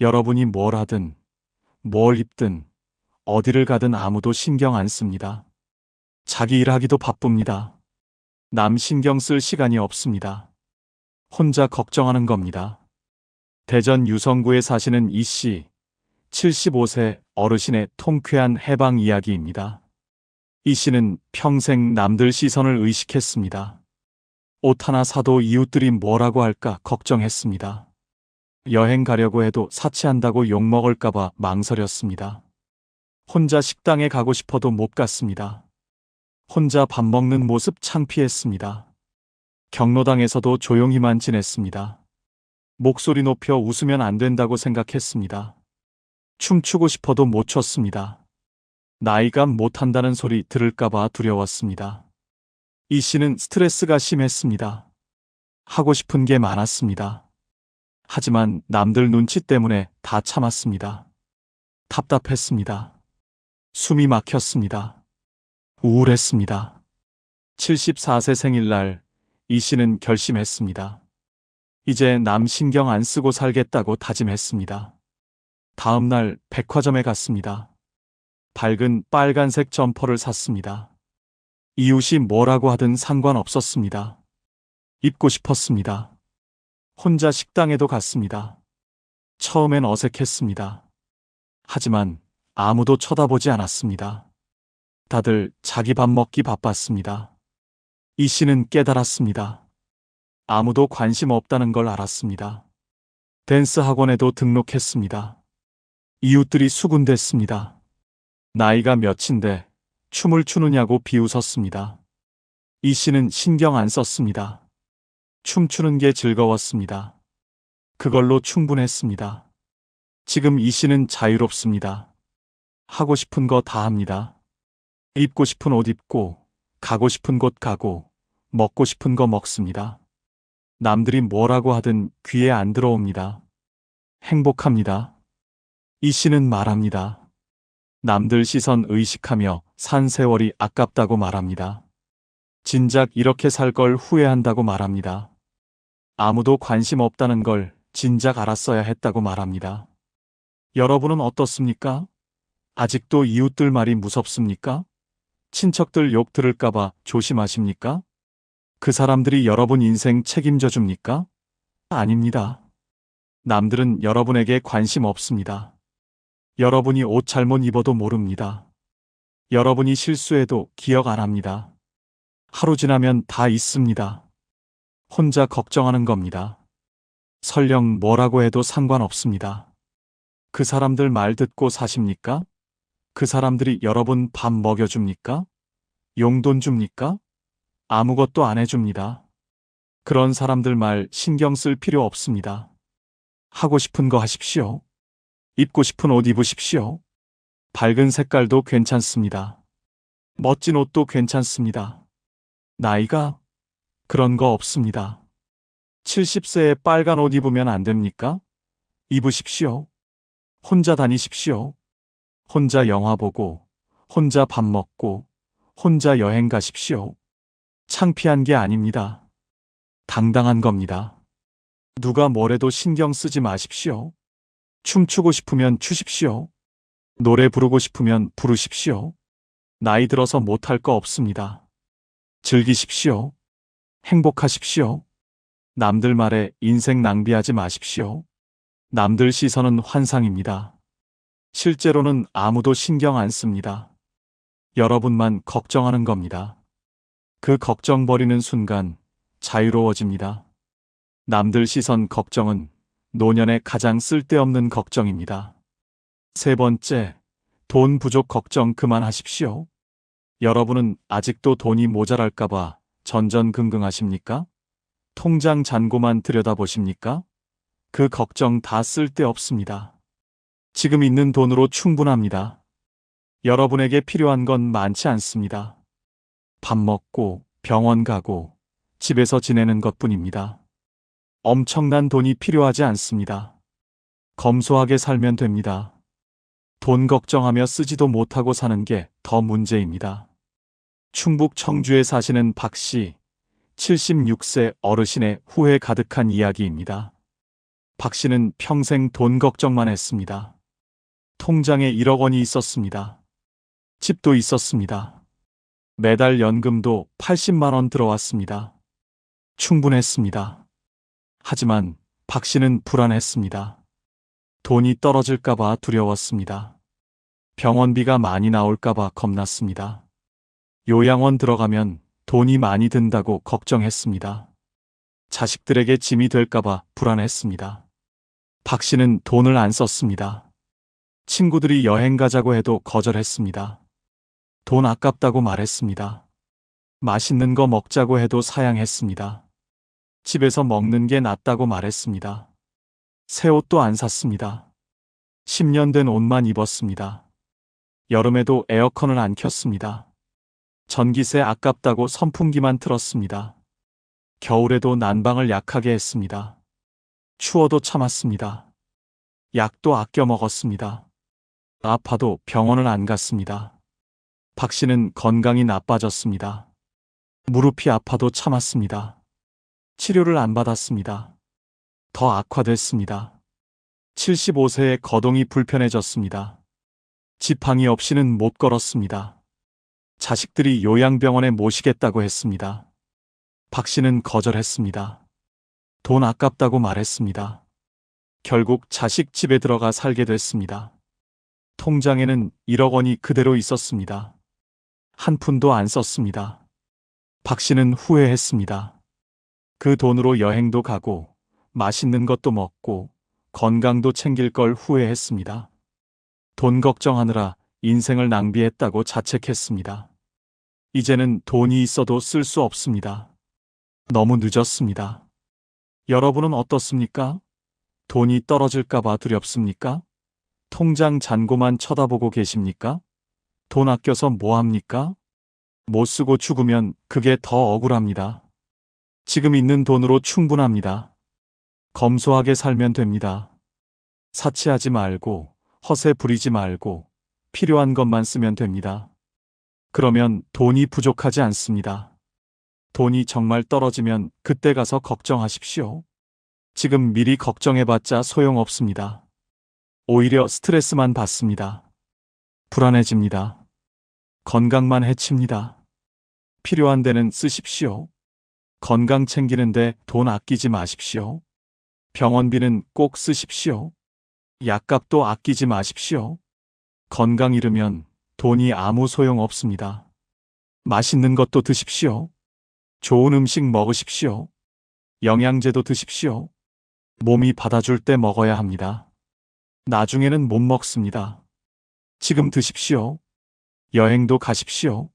여러분이 뭘 하든, 뭘 입든, 어디를 가든 아무도 신경 안 씁니다. 자기 일하기도 바쁩니다. 남 신경 쓸 시간이 없습니다. 혼자 걱정하는 겁니다. 대전 유성구에 사시는 이 씨, 75세 어르신의 통쾌한 해방 이야기입니다. 이 씨는 평생 남들 시선을 의식했습니다. 옷 하나 사도 이웃들이 뭐라고 할까 걱정했습니다. 여행 가려고 해도 사치한다고 욕먹을까봐 망설였습니다. 혼자 식당에 가고 싶어도 못 갔습니다. 혼자 밥 먹는 모습 창피했습니다. 경로당에서도 조용히만 지냈습니다. 목소리 높여 웃으면 안 된다고 생각했습니다. 춤추고 싶어도 못 췄습니다. 나이가 못한다는 소리 들을까봐 두려웠습니다. 이 씨는 스트레스가 심했습니다. 하고 싶은 게 많았습니다. 하지만 남들 눈치 때문에 다 참았습니다. 답답했습니다. 숨이 막혔습니다. 우울했습니다. 74세 생일날 이 씨는 결심했습니다. 이제 남 신경 안 쓰고 살겠다고 다짐했습니다. 다음 날 백화점에 갔습니다. 밝은 빨간색 점퍼를 샀습니다. 이웃이 뭐라고 하든 상관없었습니다. 입고 싶었습니다. 혼자 식당에도 갔습니다. 처음엔 어색했습니다. 하지만 아무도 쳐다보지 않았습니다. 다들 자기 밥 먹기 바빴습니다. 이 씨는 깨달았습니다. 아무도 관심 없다는 걸 알았습니다. 댄스 학원에도 등록했습니다. 이웃들이 수군댔습니다. 나이가 몇인데 춤을 추느냐고 비웃었습니다. 이 씨는 신경 안 썼습니다. 춤추는 게 즐거웠습니다. 그걸로 충분했습니다. 지금 이 씨는 자유롭습니다. 하고 싶은 거 다 합니다. 입고 싶은 옷 입고, 가고 싶은 곳 가고, 먹고 싶은 거 먹습니다. 남들이 뭐라고 하든 귀에 안 들어옵니다. 행복합니다. 이 씨는 말합니다. 남들 시선 의식하며 산 세월이 아깝다고 말합니다. 진작 이렇게 살 걸 후회한다고 말합니다. 아무도 관심 없다는 걸 진작 알았어야 했다고 말합니다. 여러분은 어떻습니까? 아직도 이웃들 말이 무섭습니까? 친척들 욕 들을까봐 조심하십니까? 그 사람들이 여러분 인생 책임져 줍니까? 아닙니다. 남들은 여러분에게 관심 없습니다. 여러분이 옷 잘못 입어도 모릅니다. 여러분이 실수해도 기억 안 합니다. 하루 지나면 다 잊습니다. 혼자 걱정하는 겁니다. 설령 뭐라고 해도 상관없습니다. 그 사람들 말 듣고 사십니까? 그 사람들이 여러분 밥 먹여줍니까? 용돈 줍니까? 아무것도 안 해줍니다. 그런 사람들 말 신경 쓸 필요 없습니다. 하고 싶은 거 하십시오. 입고 싶은 옷 입으십시오. 밝은 색깔도 괜찮습니다. 멋진 옷도 괜찮습니다. 나이가 그런 거 없습니다. 70세에 빨간 옷 입으면 안 됩니까? 입으십시오. 혼자 다니십시오. 혼자 영화 보고, 혼자 밥 먹고, 혼자 여행 가십시오. 창피한 게 아닙니다. 당당한 겁니다. 누가 뭐래도 신경 쓰지 마십시오. 춤추고 싶으면 추십시오. 노래 부르고 싶으면 부르십시오. 나이 들어서 못할 거 없습니다. 즐기십시오. 행복하십시오. 남들 말에 인생 낭비하지 마십시오. 남들 시선은 환상입니다. 실제로는 아무도 신경 안 씁니다. 여러분만 걱정하는 겁니다. 그 걱정 버리는 순간 자유로워집니다. 남들 시선 걱정은 노년의 가장 쓸데없는 걱정입니다. 세 번째, 돈 부족 걱정 그만하십시오. 여러분은 아직도 돈이 모자랄까봐 전전긍긍하십니까? 통장 잔고만 들여다보십니까? 그 걱정 다 쓸데없습니다. 지금 있는 돈으로 충분합니다. 여러분에게 필요한 건 많지 않습니다. 밥 먹고, 병원 가고, 집에서 지내는 것뿐입니다. 엄청난 돈이 필요하지 않습니다. 검소하게 살면 됩니다. 돈 걱정하며 쓰지도 못하고 사는 게 더 문제입니다. 충북 청주에 사시는 박 씨, 76세 어르신의 후회 가득한 이야기입니다. 박 씨는 평생 돈 걱정만 했습니다. 통장에 1억 원이 있었습니다. 집도 있었습니다. 매달 연금도 80만 원 들어왔습니다. 충분했습니다. 하지만 박 씨는 불안했습니다. 돈이 떨어질까봐 두려웠습니다. 병원비가 많이 나올까봐 겁났습니다. 요양원 들어가면 돈이 많이 든다고 걱정했습니다. 자식들에게 짐이 될까봐 불안했습니다. 박 씨는 돈을 안 썼습니다. 친구들이 여행 가자고 해도 거절했습니다. 돈 아깝다고 말했습니다. 맛있는 거 먹자고 해도 사양했습니다. 집에서 먹는 게 낫다고 말했습니다. 새 옷도 안 샀습니다. 10년 된 옷만 입었습니다. 여름에도 에어컨을 안 켰습니다. 전기세 아깝다고 선풍기만 틀었습니다. 겨울에도 난방을 약하게 했습니다. 추워도 참았습니다. 약도 아껴 먹었습니다. 아파도 병원을 안 갔습니다. 박 씨는 건강이 나빠졌습니다. 무릎이 아파도 참았습니다. 치료를 안 받았습니다. 더 악화됐습니다. 75세에 거동이 불편해졌습니다. 지팡이 없이는 못 걸었습니다. 자식들이 요양병원에 모시겠다고 했습니다. 박 씨는 거절했습니다. 돈 아깝다고 말했습니다. 결국 자식 집에 들어가 살게 됐습니다. 통장에는 1억 원이 그대로 있었습니다. 한 푼도 안 썼습니다. 박 씨는 후회했습니다. 그 돈으로 여행도 가고 맛있는 것도 먹고 건강도 챙길 걸 후회했습니다. 돈 걱정하느라 인생을 낭비했다고 자책했습니다. 이제는 돈이 있어도 쓸 수 없습니다. 너무 늦었습니다. 여러분은 어떻습니까? 돈이 떨어질까봐 두렵습니까? 통장 잔고만 쳐다보고 계십니까? 돈 아껴서 뭐 합니까? 못 쓰고 죽으면 그게 더 억울합니다. 지금 있는 돈으로 충분합니다. 검소하게 살면 됩니다. 사치하지 말고, 허세 부리지 말고, 필요한 것만 쓰면 됩니다. 그러면 돈이 부족하지 않습니다. 돈이 정말 떨어지면 그때 가서 걱정하십시오. 지금 미리 걱정해봤자 소용없습니다. 오히려 스트레스만 받습니다. 불안해집니다. 건강만 해칩니다. 필요한 데는 쓰십시오. 건강 챙기는데 돈 아끼지 마십시오. 병원비는 꼭 쓰십시오. 약값도 아끼지 마십시오. 건강 잃으면 돈이 아무 소용 없습니다. 맛있는 것도 드십시오. 좋은 음식 먹으십시오. 영양제도 드십시오. 몸이 받아줄 때 먹어야 합니다. 나중에는 못 먹습니다. 지금 드십시오. 여행도 가십시오.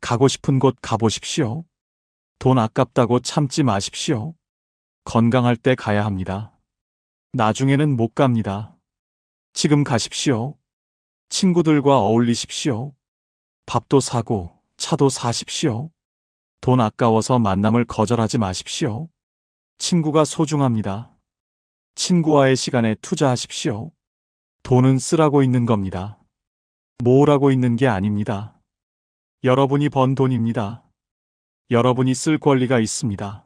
가고 싶은 곳 가보십시오. 돈 아깝다고 참지 마십시오. 건강할 때 가야 합니다. 나중에는 못 갑니다. 지금 가십시오. 친구들과 어울리십시오. 밥도 사고 차도 사십시오. 돈 아까워서 만남을 거절하지 마십시오. 친구가 소중합니다. 친구와의 시간에 투자하십시오. 돈은 쓰라고 있는 겁니다. 모으라고 있는 게 아닙니다. 여러분이 번 돈입니다. 여러분이 쓸 권리가 있습니다.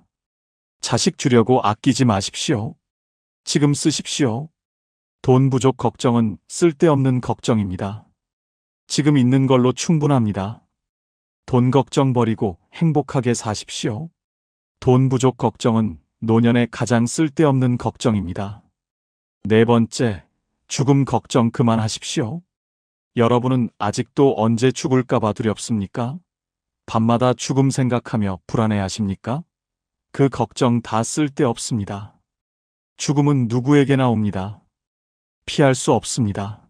자식 주려고 아끼지 마십시오. 지금 쓰십시오. 돈 부족 걱정은 쓸데없는 걱정입니다. 지금 있는 걸로 충분합니다. 돈 걱정 버리고 행복하게 사십시오. 돈 부족 걱정은 노년에 가장 쓸데없는 걱정입니다. 네 번째, 죽음 걱정 그만하십시오. 여러분은 아직도 언제 죽을까봐 두렵습니까? 밤마다 죽음 생각하며 불안해하십니까? 그 걱정 다 쓸데없습니다. 죽음은 누구에게나 옵니다. 피할 수 없습니다.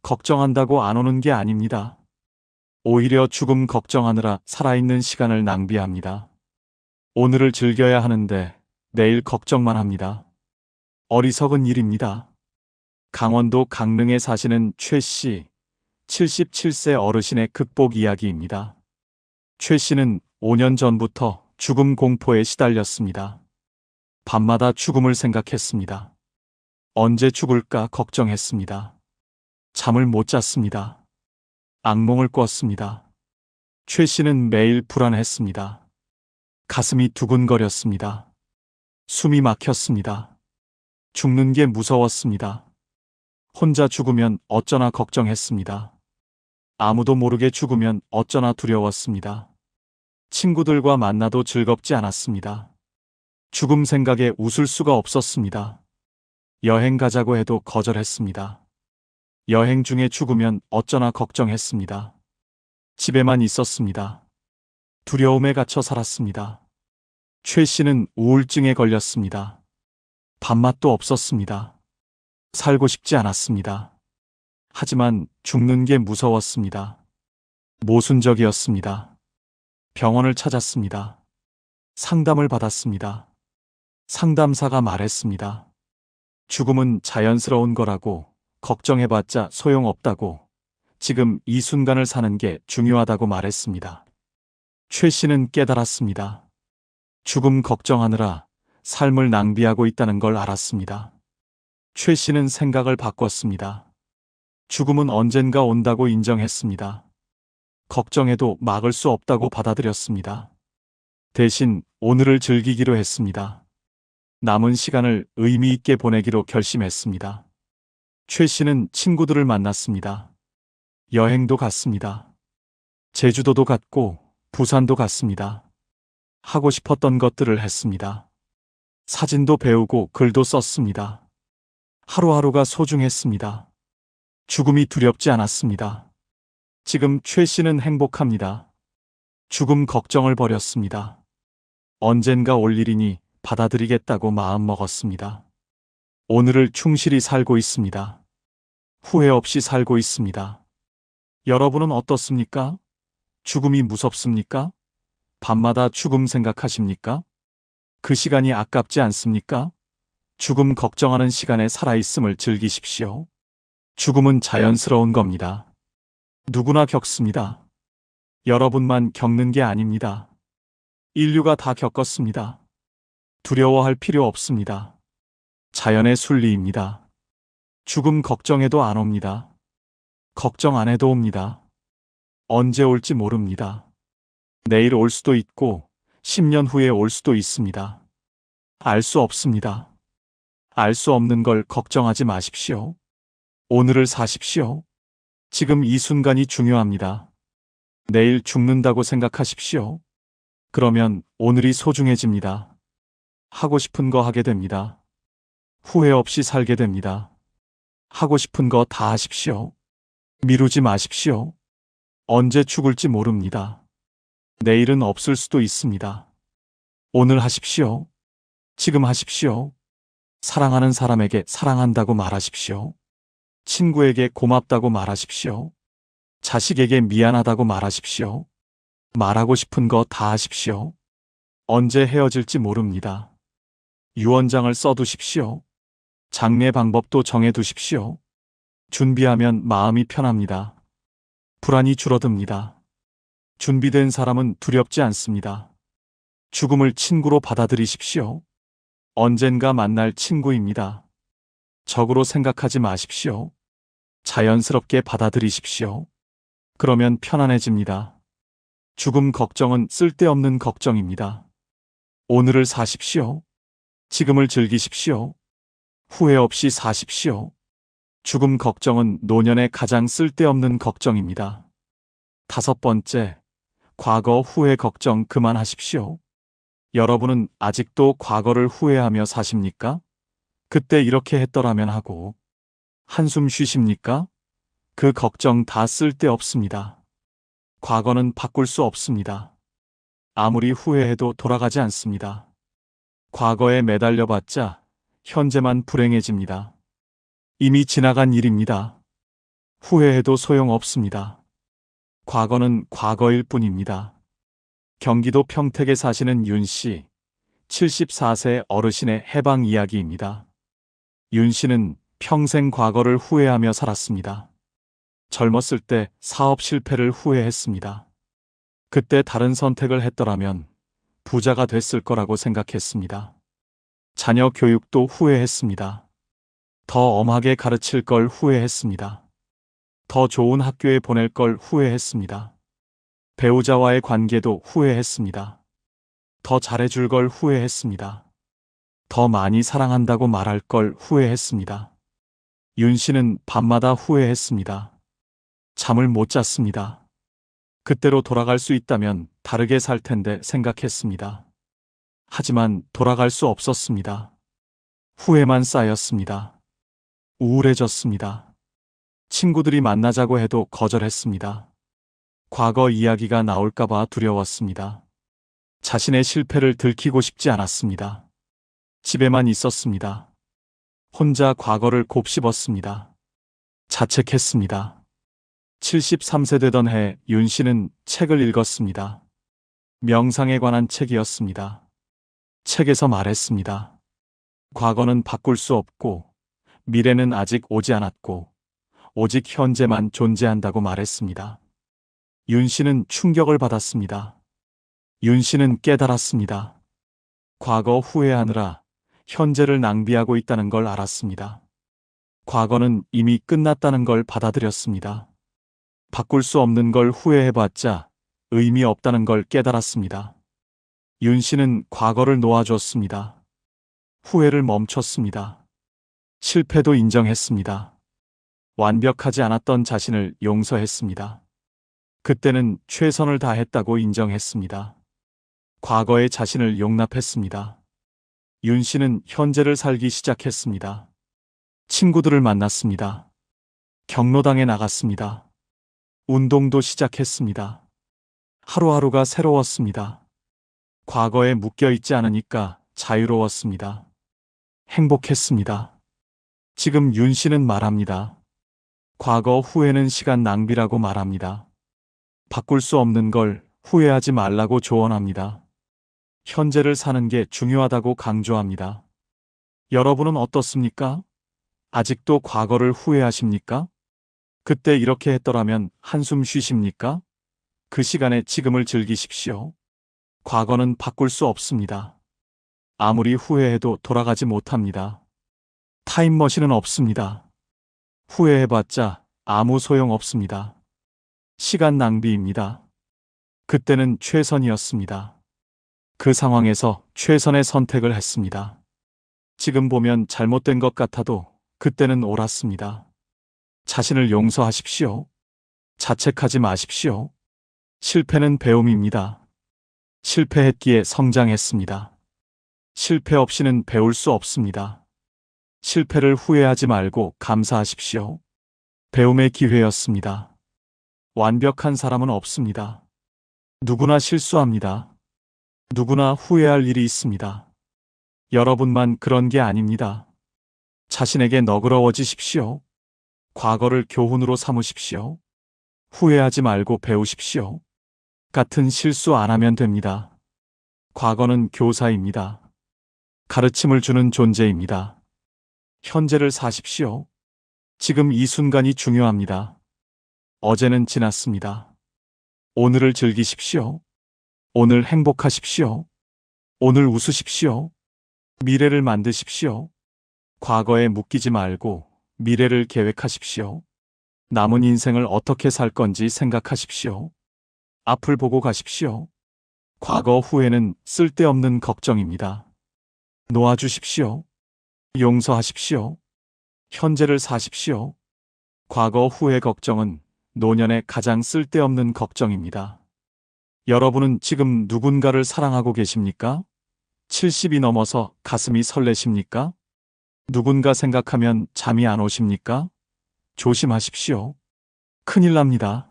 걱정한다고 안 오는 게 아닙니다. 오히려 죽음 걱정하느라 살아있는 시간을 낭비합니다. 오늘을 즐겨야 하는데 내일 걱정만 합니다. 어리석은 일입니다. 강원도 강릉에 사시는 최 씨, 77세 어르신의 극복 이야기입니다. 최 씨는 5년 전부터 죽음 공포에 시달렸습니다. 밤마다 죽음을 생각했습니다. 언제 죽을까 걱정했습니다. 잠을 못 잤습니다. 악몽을 꿨습니다. 최 씨는 매일 불안했습니다. 가슴이 두근거렸습니다. 숨이 막혔습니다. 죽는 게 무서웠습니다. 혼자 죽으면 어쩌나 걱정했습니다. 아무도 모르게 죽으면 어쩌나 두려웠습니다. 친구들과 만나도 즐겁지 않았습니다. 죽음 생각에 웃을 수가 없었습니다. 여행 가자고 해도 거절했습니다. 여행 중에 죽으면 어쩌나 걱정했습니다. 집에만 있었습니다. 두려움에 갇혀 살았습니다. 최 씨는 우울증에 걸렸습니다. 밥맛도 없었습니다. 살고 싶지 않았습니다. 하지만 죽는 게 무서웠습니다. 모순적이었습니다. 병원을 찾았습니다. 상담을 받았습니다. 상담사가 말했습니다. 죽음은 자연스러운 거라고, 걱정해봤자 소용없다고, 지금 이 순간을 사는 게 중요하다고 말했습니다. 최 씨는 깨달았습니다. 죽음 걱정하느라 삶을 낭비하고 있다는 걸 알았습니다. 최 씨는 생각을 바꿨습니다. 죽음은 언젠가 온다고 인정했습니다. 걱정해도 막을 수 없다고 받아들였습니다. 대신 오늘을 즐기기로 했습니다. 남은 시간을 의미 있게 보내기로 결심했습니다. 최 씨는 친구들을 만났습니다. 여행도 갔습니다. 제주도도 갔고 부산도 갔습니다. 하고 싶었던 것들을 했습니다. 사진도 배우고 글도 썼습니다. 하루하루가 소중했습니다. 죽음이 두렵지 않았습니다. 지금 최 씨는 행복합니다. 죽음 걱정을 버렸습니다. 언젠가 올 일이니 받아들이겠다고 마음먹었습니다. 오늘을 충실히 살고 있습니다. 후회 없이 살고 있습니다. 여러분은 어떻습니까? 죽음이 무섭습니까? 밤마다 죽음 생각하십니까? 그 시간이 아깝지 않습니까? 죽음 걱정하는 시간에 살아있음을 즐기십시오. 죽음은 자연스러운 겁니다. 누구나 겪습니다. 여러분만 겪는 게 아닙니다. 인류가 다 겪었습니다. 두려워할 필요 없습니다. 자연의 순리입니다. 죽음 걱정해도 안 옵니다. 걱정 안 해도 옵니다. 언제 올지 모릅니다. 내일 올 수도 있고 10년 후에 올 수도 있습니다. 알 수 없습니다. 알 수 없는 걸 걱정하지 마십시오. 오늘을 사십시오. 지금 이 순간이 중요합니다. 내일 죽는다고 생각하십시오. 그러면 오늘이 소중해집니다. 하고 싶은 거 하게 됩니다. 후회 없이 살게 됩니다. 하고 싶은 거 다 하십시오. 미루지 마십시오. 언제 죽을지 모릅니다. 내일은 없을 수도 있습니다. 오늘 하십시오. 지금 하십시오. 사랑하는 사람에게 사랑한다고 말하십시오. 친구에게 고맙다고 말하십시오. 자식에게 미안하다고 말하십시오. 말하고 싶은 거 다 하십시오. 언제 헤어질지 모릅니다. 유언장을 써두십시오. 장례 방법도 정해두십시오. 준비하면 마음이 편합니다. 불안이 줄어듭니다. 준비된 사람은 두렵지 않습니다. 죽음을 친구로 받아들이십시오. 언젠가 만날 친구입니다. 적으로 생각하지 마십시오. 자연스럽게 받아들이십시오. 그러면 편안해집니다. 죽음 걱정은 쓸데없는 걱정입니다. 오늘을 사십시오. 지금을 즐기십시오. 후회 없이 사십시오. 죽음 걱정은 노년의 가장 쓸데없는 걱정입니다. 5번째, 과거 후회 걱정 그만하십시오. 여러분은 아직도 과거를 후회하며 사십니까? 그때 이렇게 했더라면 하고 한숨 쉬십니까? 그 걱정 다 쓸데없습니다. 과거는 바꿀 수 없습니다. 아무리 후회해도 돌아가지 않습니다. 과거에 매달려봤자 현재만 불행해집니다. 이미 지나간 일입니다. 후회해도 소용없습니다. 과거는 과거일 뿐입니다. 경기도 평택에 사시는 윤 씨, 74세 어르신의 해방 이야기입니다. 윤 씨는 평생 과거를 후회하며 살았습니다. 젊었을 때 사업 실패를 후회했습니다. 그때 다른 선택을 했더라면 부자가 됐을 거라고 생각했습니다. 자녀 교육도 후회했습니다. 더 엄하게 가르칠 걸 후회했습니다. 더 좋은 학교에 보낼 걸 후회했습니다. 배우자와의 관계도 후회했습니다. 더 잘해줄 걸 후회했습니다. 더 많이 사랑한다고 말할 걸 후회했습니다. 윤 씨는 밤마다 후회했습니다. 잠을 못 잤습니다. 그때로 돌아갈 수 있다면 다르게 살 텐데 생각했습니다. 하지만 돌아갈 수 없었습니다. 후회만 쌓였습니다. 우울해졌습니다. 친구들이 만나자고 해도 거절했습니다. 과거 이야기가 나올까봐 두려웠습니다. 자신의 실패를 들키고 싶지 않았습니다. 집에만 있었습니다. 혼자 과거를 곱씹었습니다. 자책했습니다. 73세 되던 해 윤 씨는 책을 읽었습니다. 명상에 관한 책이었습니다. 책에서 말했습니다. 과거는 바꿀 수 없고 미래는 아직 오지 않았고 오직 현재만 존재한다고 말했습니다. 윤 씨는 충격을 받았습니다. 윤 씨는 깨달았습니다. 과거 후회하느라 현재를 낭비하고 있다는 걸 알았습니다. 과거는 이미 끝났다는 걸 받아들였습니다. 바꿀 수 없는 걸 후회해봤자 의미 없다는 걸 깨달았습니다. 윤 씨는 과거를 놓아줬습니다. 후회를 멈췄습니다. 실패도 인정했습니다. 완벽하지 않았던 자신을 용서했습니다. 그때는 최선을 다했다고 인정했습니다. 과거의 자신을 용납했습니다. 윤 씨는 현재를 살기 시작했습니다. 친구들을 만났습니다. 경로당에 나갔습니다. 운동도 시작했습니다. 하루하루가 새로웠습니다. 과거에 묶여있지 않으니까 자유로웠습니다. 행복했습니다. 지금 윤 씨는 말합니다. 과거 후회는 시간 낭비라고 말합니다. 바꿀 수 없는 걸 후회하지 말라고 조언합니다. 현재를 사는 게 중요하다고 강조합니다. 여러분은 어떻습니까? 아직도 과거를 후회하십니까? 그때 이렇게 했더라면 한숨 쉬십니까? 그 시간에 지금을 즐기십시오. 과거는 바꿀 수 없습니다. 아무리 후회해도 돌아가지 못합니다. 타임머신은 없습니다. 후회해봤자 아무 소용 없습니다. 시간 낭비입니다. 그때는 최선이었습니다. 그 상황에서 최선의 선택을 했습니다. 지금 보면 잘못된 것 같아도 그때는 옳았습니다. 자신을 용서하십시오. 자책하지 마십시오. 실패는 배움입니다. 실패했기에 성장했습니다. 실패 없이는 배울 수 없습니다. 실패를 후회하지 말고 감사하십시오. 배움의 기회였습니다. 완벽한 사람은 없습니다. 누구나 실수합니다. 누구나 후회할 일이 있습니다. 여러분만 그런 게 아닙니다. 자신에게 너그러워지십시오. 과거를 교훈으로 삼으십시오. 후회하지 말고 배우십시오. 같은 실수 안 하면 됩니다. 과거는 교사입니다. 가르침을 주는 존재입니다. 현재를 사십시오. 지금 이 순간이 중요합니다. 어제는 지났습니다. 오늘을 즐기십시오. 오늘 행복하십시오. 오늘 웃으십시오. 미래를 만드십시오. 과거에 묶이지 말고 미래를 계획하십시오. 남은 인생을 어떻게 살 건지 생각하십시오. 앞을 보고 가십시오. 과거 후회는 쓸데없는 걱정입니다. 놓아주십시오. 용서하십시오. 현재를 사십시오. 과거 후회 걱정은 노년의 가장 쓸데없는 걱정입니다. 여러분은 지금 누군가를 사랑하고 계십니까? 70이 넘어서 가슴이 설레십니까? 누군가 생각하면 잠이 안 오십니까? 조심하십시오. 큰일 납니다.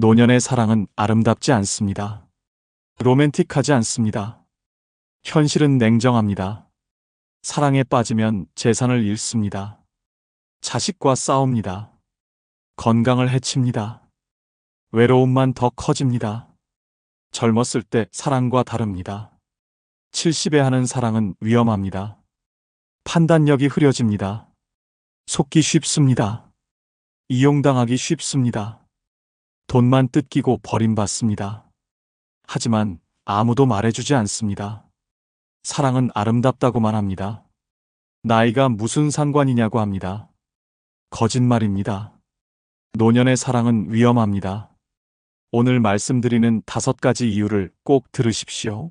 노년의 사랑은 아름답지 않습니다. 로맨틱하지 않습니다. 현실은 냉정합니다. 사랑에 빠지면 재산을 잃습니다. 자식과 싸웁니다. 건강을 해칩니다. 외로움만 더 커집니다. 젊었을 때 사랑과 다릅니다. 70에 하는 사랑은 위험합니다. 판단력이 흐려집니다. 속기 쉽습니다. 이용당하기 쉽습니다. 돈만 뜯기고 버림받습니다. 하지만 아무도 말해주지 않습니다. 사랑은 아름답다고만 합니다. 나이가 무슨 상관이냐고 합니다. 거짓말입니다. 노년의 사랑은 위험합니다. 오늘 말씀드리는 5가지 이유를 꼭 들으십시오.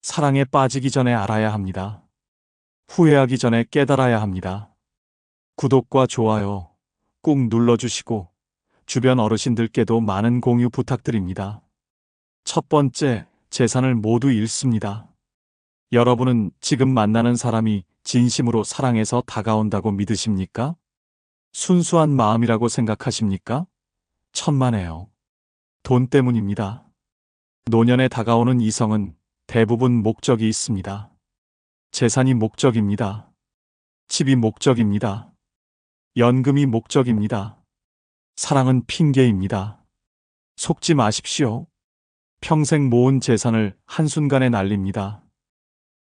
사랑에 빠지기 전에 알아야 합니다. 후회하기 전에 깨달아야 합니다. 구독과 좋아요 꾹 눌러주시고 주변 어르신들께도 많은 공유 부탁드립니다. 첫 번째, 재산을 모두 잃습니다. 여러분은 지금 만나는 사람이 진심으로 사랑해서 다가온다고 믿으십니까? 순수한 마음이라고 생각하십니까? 천만에요. 돈 때문입니다. 노년에 다가오는 이성은 대부분 목적이 있습니다. 재산이 목적입니다. 집이 목적입니다. 연금이 목적입니다. 사랑은 핑계입니다. 속지 마십시오. 평생 모은 재산을 한순간에 날립니다.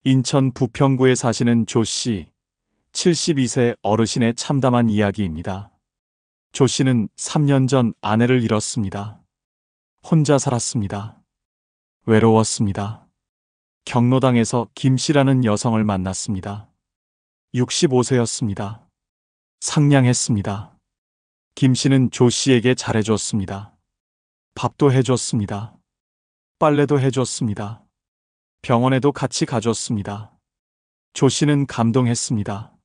인천 부평구에 사시는 조 씨, 72세 어르신의 참담한 이야기입니다. 조 씨는 3년 전 아내를 잃었습니다. 혼자 살았습니다. 외로웠습니다. 경로당에서 김 씨라는 여성을 만났습니다. 65세였습니다. 상냥했습니다. 김 씨는 조 씨에게 잘해줬습니다. 밥도 해줬습니다. 빨래도 해줬습니다. 병원에도 같이 가줬습니다. 조 씨는 감동했습니다.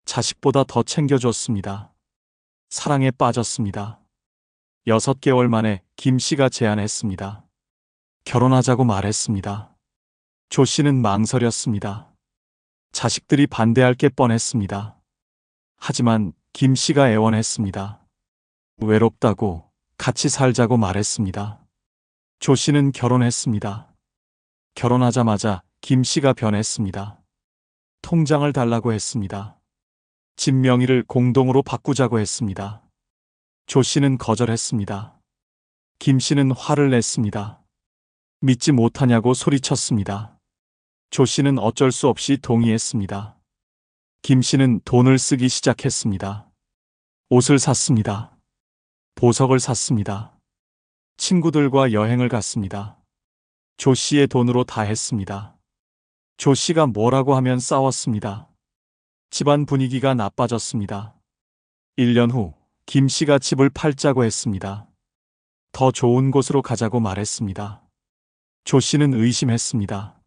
자식보다 더 챙겨줬습니다. 사랑에 빠졌습니다. 6개월 만에 김 씨가 제안했습니다. 결혼하자고 말했습니다. 조 씨는 망설였습니다. 자식들이 반대할 게 뻔했습니다. 하지만 김 씨가 애원했습니다. 외롭다고 같이 살자고 말했습니다. 조 씨는 결혼했습니다. 결혼하자마자 김 씨가 변했습니다. 통장을 달라고 했습니다. 집 명의를 공동으로 바꾸자고 했습니다. 조 씨는 거절했습니다. 김 씨는 화를 냈습니다. 믿지 못하냐고 소리쳤습니다. 조 씨는 어쩔 수 없이 동의했습니다. 김 씨는 돈을 쓰기 시작했습니다. 옷을 샀습니다. 보석을 샀습니다. 친구들과 여행을 갔습니다. 조 씨의 돈으로 다 했습니다. 조 씨가 뭐라고 하면 싸웠습니다. 집안 분위기가 나빠졌습니다. 1년 후, 김 씨가 집을 팔자고 했습니다. 더 좋은 곳으로 가자고 말했습니다. 조 씨는 의심했습니다.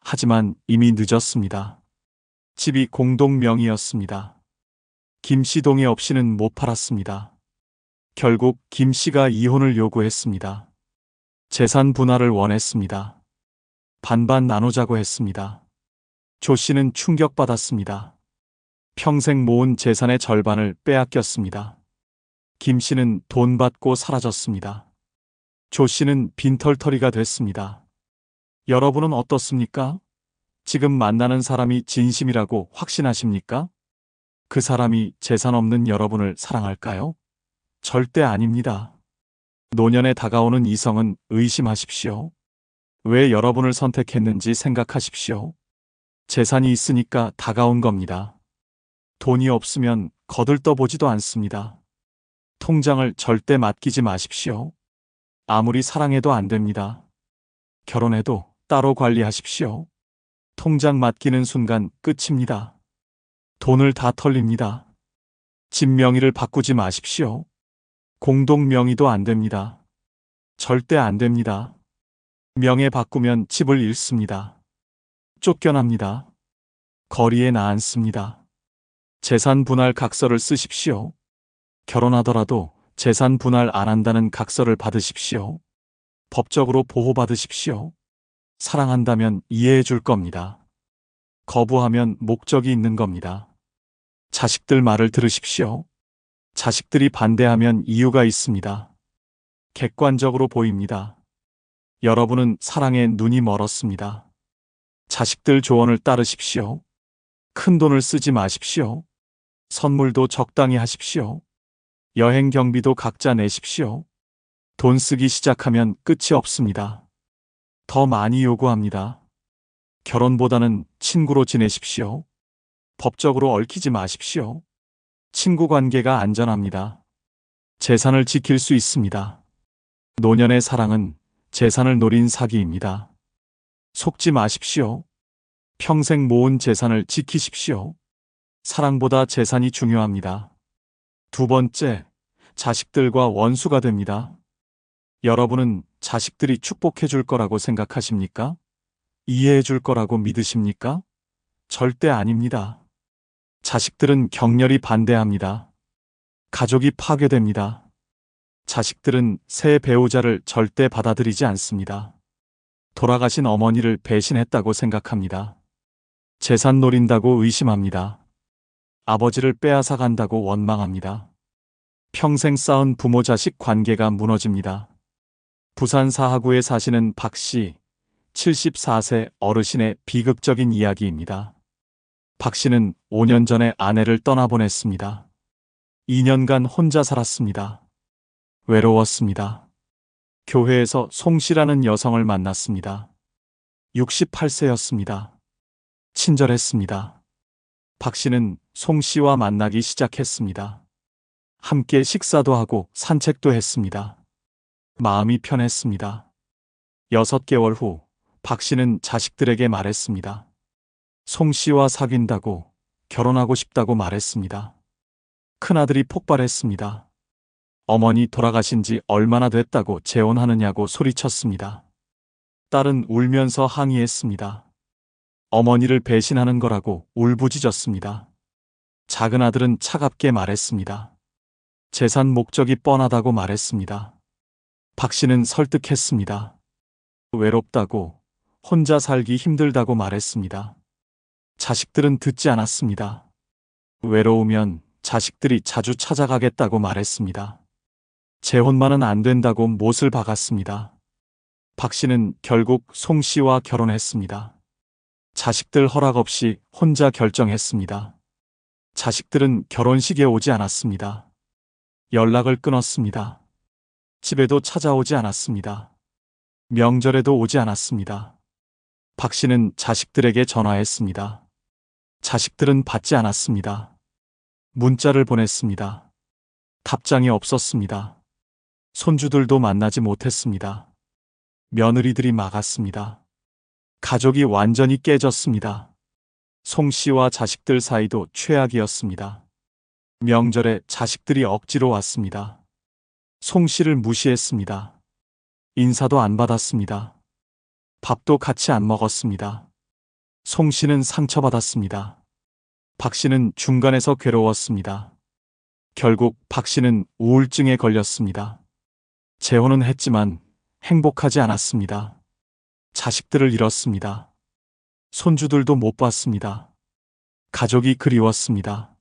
하지만 이미 늦었습니다. 집이 공동 명의였습니다. 김 씨 동의 없이는 못 팔았습니다. 결국 김 씨가 이혼을 요구했습니다. 재산 분할을 원했습니다. 반반 나누자고 했습니다. 조 씨는 충격받았습니다. 평생 모은 재산의 절반을 빼앗겼습니다. 김 씨는 돈 받고 사라졌습니다. 조 씨는 빈털터리가 됐습니다. 여러분은 어떻습니까? 지금 만나는 사람이 진심이라고 확신하십니까? 그 사람이 재산 없는 여러분을 사랑할까요? 절대 아닙니다. 노년에 다가오는 이성은 의심하십시오. 왜 여러분을 선택했는지 생각하십시오. 재산이 있으니까 다가온 겁니다. 돈이 없으면 거들떠보지도 않습니다. 통장을 절대 맡기지 마십시오. 아무리 사랑해도 안 됩니다. 결혼해도 따로 관리하십시오. 통장 맡기는 순간 끝입니다. 돈을 다 털립니다. 집 명의를 바꾸지 마십시오. 공동 명의도 안 됩니다. 절대 안 됩니다. 명예 바꾸면 집을 잃습니다. 쫓겨납니다. 거리에 나앉습니다. 재산 분할 각서를 쓰십시오. 결혼하더라도 재산 분할 안 한다는 각서를 받으십시오. 법적으로 보호받으십시오. 사랑한다면 이해해 줄 겁니다. 거부하면 목적이 있는 겁니다. 자식들 말을 들으십시오. 자식들이 반대하면 이유가 있습니다. 객관적으로 보입니다. 여러분은 사랑에 눈이 멀었습니다. 자식들 조언을 따르십시오. 큰 돈을 쓰지 마십시오. 선물도 적당히 하십시오. 여행 경비도 각자 내십시오. 돈 쓰기 시작하면 끝이 없습니다. 더 많이 요구합니다. 결혼보다는 친구로 지내십시오. 법적으로 얽히지 마십시오. 친구 관계가 안전합니다. 재산을 지킬 수 있습니다. 노년의 사랑은 재산을 노린 사기입니다. 속지 마십시오. 평생 모은 재산을 지키십시오. 사랑보다 재산이 중요합니다. 두 번째, 자식들과 원수가 됩니다. 여러분은 자식들이 축복해 줄 거라고 생각하십니까? 이해해 줄 거라고 믿으십니까? 절대 아닙니다. 자식들은 격렬히 반대합니다. 가족이 파괴됩니다. 자식들은 새 배우자를 절대 받아들이지 않습니다. 돌아가신 어머니를 배신했다고 생각합니다. 재산 노린다고 의심합니다. 아버지를 빼앗아 간다고 원망합니다. 평생 쌓은 부모 자식 관계가 무너집니다. 부산 사하구에 사시는 박 씨, 74세 어르신의 비극적인 이야기입니다. 박 씨는 5년 전에 아내를 떠나보냈습니다. 2년간 혼자 살았습니다. 외로웠습니다. 교회에서 송 씨라는 여성을 만났습니다. 68세였습니다. 친절했습니다. 박 씨는 송 씨와 만나기 시작했습니다. 함께 식사도 하고 산책도 했습니다. 마음이 편했습니다. 6개월 후 박 씨는 자식들에게 말했습니다. 송 씨와 사귄다고, 결혼하고 싶다고 말했습니다. 큰아들이 폭발했습니다. 어머니 돌아가신 지 얼마나 됐다고 재혼하느냐고 소리쳤습니다. 딸은 울면서 항의했습니다. 어머니를 배신하는 거라고 울부짖었습니다. 작은 아들은 차갑게 말했습니다. 재산 목적이 뻔하다고 말했습니다. 박 씨는 설득했습니다. 외롭다고, 혼자 살기 힘들다고 말했습니다. 자식들은 듣지 않았습니다. 외로우면 자식들이 자주 찾아가겠다고 말했습니다. 재혼만은 안 된다고 못을 박았습니다. 박 씨는 결국 송 씨와 결혼했습니다. 자식들 허락 없이 혼자 결정했습니다. 자식들은 결혼식에 오지 않았습니다. 연락을 끊었습니다. 집에도 찾아오지 않았습니다. 명절에도 오지 않았습니다. 박 씨는 자식들에게 전화했습니다. 자식들은 받지 않았습니다. 문자를 보냈습니다. 답장이 없었습니다. 손주들도 만나지 못했습니다. 며느리들이 막았습니다. 가족이 완전히 깨졌습니다. 송 씨와 자식들 사이도 최악이었습니다. 명절에 자식들이 억지로 왔습니다. 송 씨를 무시했습니다. 인사도 안 받았습니다. 밥도 같이 안 먹었습니다. 송 씨는 상처받았습니다. 박 씨는 중간에서 괴로웠습니다. 결국 박 씨는 우울증에 걸렸습니다. 재혼은 했지만 행복하지 않았습니다. 자식들을 잃었습니다. 손주들도 못 봤습니다. 가족이 그리웠습니다.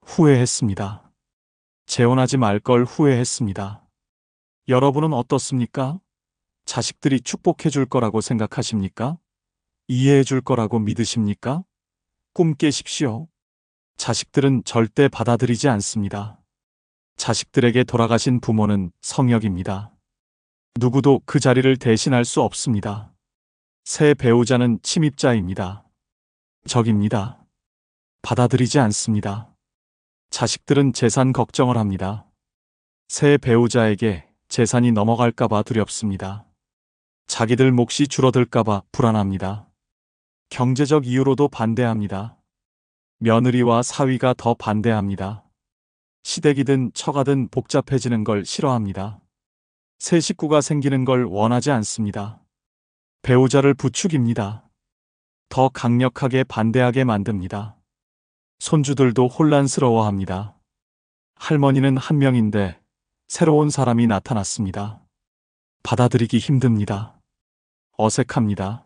후회했습니다. 재혼하지 말 걸 후회했습니다. 여러분은 어떻습니까? 자식들이 축복해 줄 거라고 생각하십니까? 이해해 줄 거라고 믿으십니까? 꿈 깨십시오. 자식들은 절대 받아들이지 않습니다. 자식들에게 돌아가신 부모는 성역입니다. 누구도 그 자리를 대신할 수 없습니다. 새 배우자는 침입자입니다. 적입니다. 받아들이지 않습니다. 자식들은 재산 걱정을 합니다. 새 배우자에게 재산이 넘어갈까봐 두렵습니다. 자기들 몫이 줄어들까봐 불안합니다. 경제적 이유로도 반대합니다. 며느리와 사위가 더 반대합니다. 시댁이든 처가든 복잡해지는 걸 싫어합니다. 새 식구가 생기는 걸 원하지 않습니다. 배우자를 부추깁니다. 더 강력하게 반대하게 만듭니다. 손주들도 혼란스러워합니다. 할머니는 한 명인데 새로운 사람이 나타났습니다. 받아들이기 힘듭니다. 어색합니다.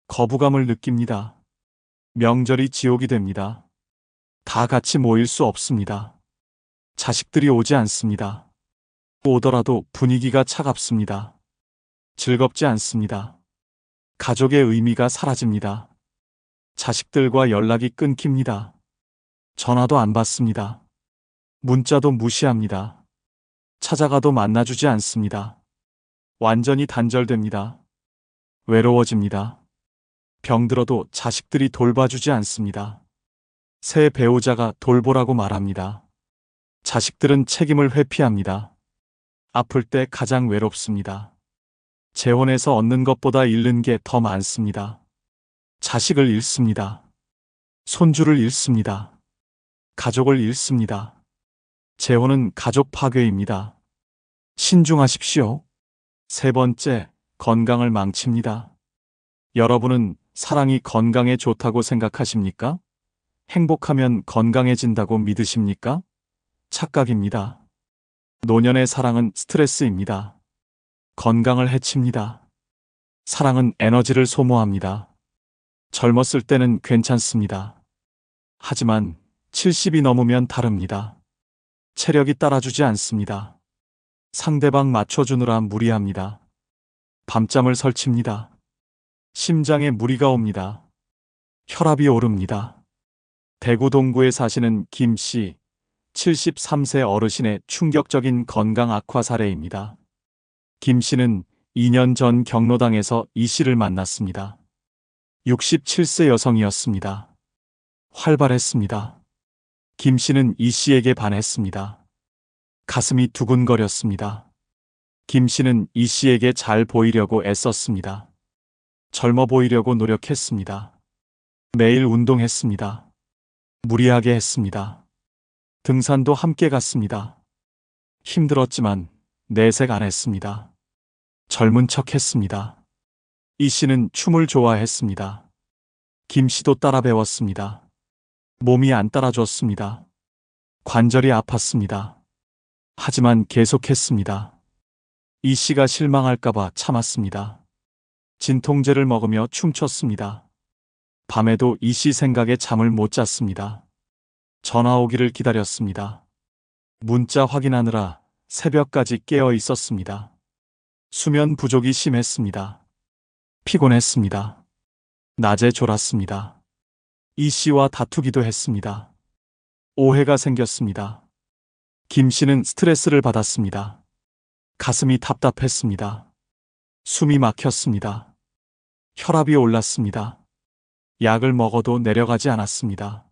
거부감을 느낍니다. 명절이 지옥이 됩니다. 다 같이 모일 수 없습니다. 자식들이 오지 않습니다. 오더라도 분위기가 차갑습니다. 즐겁지 않습니다. 가족의 의미가 사라집니다. 자식들과 연락이 끊깁니다. 전화도 안 받습니다. 문자도 무시합니다. 찾아가도 만나주지 않습니다. 완전히 단절됩니다. 외로워집니다. 병들어도 자식들이 돌봐주지 않습니다. 새 배우자가 돌보라고 말합니다. 자식들은 책임을 회피합니다. 아플 때 가장 외롭습니다. 재혼해서 얻는 것보다 잃는 게 더 많습니다. 자식을 잃습니다. 손주를 잃습니다. 가족을 잃습니다. 재혼은 가족 파괴입니다. 신중하십시오. 세 번째, 건강을 망칩니다. 여러분은 사랑이 건강에 좋다고 생각하십니까? 행복하면 건강해진다고 믿으십니까? 착각입니다. 노년의 사랑은 스트레스입니다. 건강을 해칩니다. 사랑은 에너지를 소모합니다. 젊었을 때는 괜찮습니다. 하지만 70이 넘으면 다릅니다. 체력이 따라주지 않습니다. 상대방 맞춰주느라 무리합니다. 밤잠을 설칩니다. 심장에 무리가 옵니다. 혈압이 오릅니다. 대구 동구에 사시는 김 씨, 73세 어르신의 충격적인 건강 악화 사례입니다. 김 씨는 2년 전 경로당에서 이 씨를 만났습니다. 67세 여성이었습니다. 활발했습니다. 김 씨는 이 씨에게 반했습니다. 가슴이 두근거렸습니다. 김 씨는 이 씨에게 잘 보이려고 애썼습니다. 젊어 보이려고 노력했습니다. 매일 운동했습니다. 무리하게 했습니다. 등산도 함께 갔습니다. 힘들었지만 내색 안 했습니다. 젊은 척 했습니다. 이 씨는 춤을 좋아했습니다. 김 씨도 따라 배웠습니다. 몸이 안 따라줬습니다. 관절이 아팠습니다. 하지만 계속했습니다. 이 씨가 실망할까봐 참았습니다. 진통제를 먹으며 춤췄습니다. 밤에도 이 씨 생각에 잠을 못 잤습니다. 전화 오기를 기다렸습니다. 문자 확인하느라 새벽까지 깨어 있었습니다. 수면 부족이 심했습니다. 피곤했습니다. 낮에 졸았습니다. 이 씨와 다투기도 했습니다. 오해가 생겼습니다. 김 씨는 스트레스를 받았습니다. 가슴이 답답했습니다. 숨이 막혔습니다. 혈압이 올랐습니다. 약을 먹어도 내려가지 않았습니다.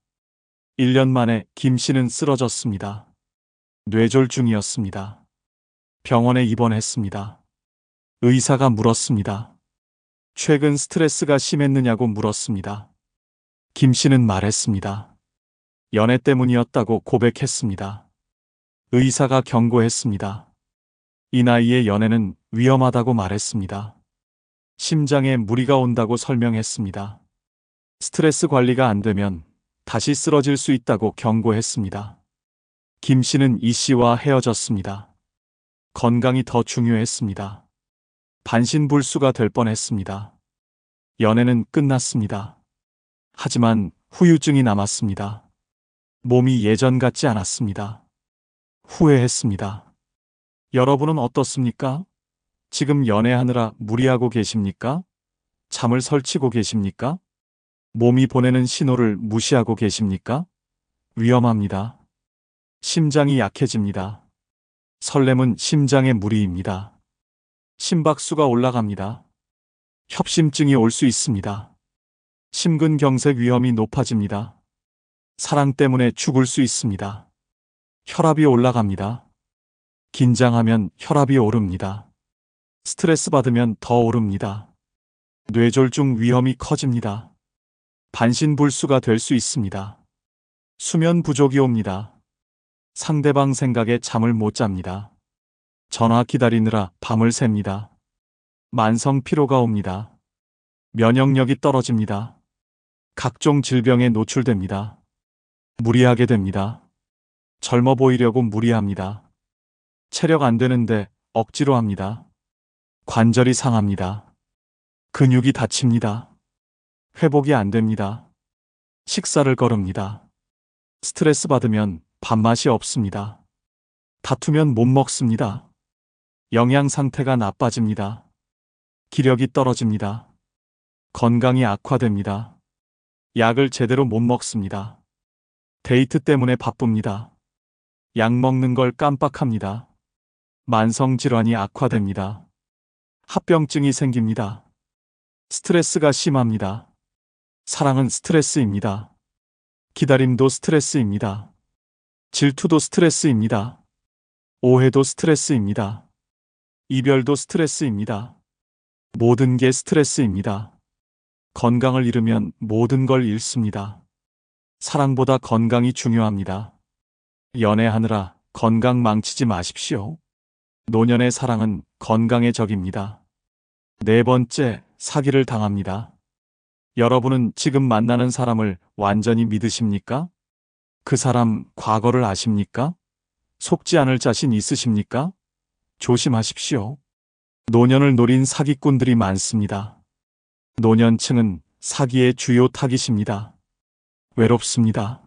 1년 만에 김 씨는 쓰러졌습니다. 뇌졸중이었습니다. 병원에 입원했습니다. 의사가 물었습니다. 최근 스트레스가 심했느냐고 물었습니다. 김 씨는 말했습니다. 연애 때문이었다고 고백했습니다. 의사가 경고했습니다. 이 나이에 연애는 위험하다고 말했습니다. 심장에 무리가 온다고 설명했습니다. 스트레스 관리가 안 되면 다시 쓰러질 수 있다고 경고했습니다. 김 씨는 이 씨와 헤어졌습니다. 건강이 더 중요했습니다. 반신불수가 될 뻔했습니다. 연애는 끝났습니다. 하지만 후유증이 남았습니다. 몸이 예전 같지 않았습니다. 후회했습니다. 여러분은 어떻습니까? 지금 연애하느라 무리하고 계십니까? 잠을 설치고 계십니까? 몸이 보내는 신호를 무시하고 계십니까? 위험합니다. 심장이 약해집니다. 설렘은 심장의 무리입니다. 심박수가 올라갑니다. 협심증이 올 수 있습니다. 심근경색 위험이 높아집니다. 사랑 때문에 죽을 수 있습니다. 혈압이 올라갑니다. 긴장하면 혈압이 오릅니다. 스트레스 받으면 더 오릅니다. 뇌졸중 위험이 커집니다. 반신불수가 될 수 있습니다. 수면 부족이 옵니다. 상대방 생각에 잠을 못 잡니다. 전화 기다리느라 밤을 샙니다. 만성 피로가 옵니다. 면역력이 떨어집니다. 각종 질병에 노출됩니다. 무리하게 됩니다. 젊어 보이려고 무리합니다. 체력 안 되는데 억지로 합니다. 관절이 상합니다. 근육이 다칩니다. 회복이 안 됩니다. 식사를 거릅니다. 스트레스 받으면 밥맛이 없습니다. 다투면 못 먹습니다. 영양 상태가 나빠집니다. 기력이 떨어집니다. 건강이 악화됩니다. 약을 제대로 못 먹습니다. 데이트 때문에 바쁩니다. 약 먹는 걸 깜빡합니다. 만성질환이 악화됩니다. 합병증이 생깁니다. 스트레스가 심합니다. 사랑은 스트레스입니다. 기다림도 스트레스입니다. 질투도 스트레스입니다. 오해도 스트레스입니다. 이별도 스트레스입니다. 모든 게 스트레스입니다. 건강을 잃으면 모든 걸 잃습니다. 사랑보다 건강이 중요합니다. 연애하느라 건강 망치지 마십시오. 노년의 사랑은 건강의 적입니다. 네 번째, 사기를 당합니다. 여러분은 지금 만나는 사람을 완전히 믿으십니까? 그 사람 과거를 아십니까? 속지 않을 자신 있으십니까? 조심하십시오. 노년을 노린 사기꾼들이 많습니다. 노년층은 사기의 주요 타깃입니다. 외롭습니다.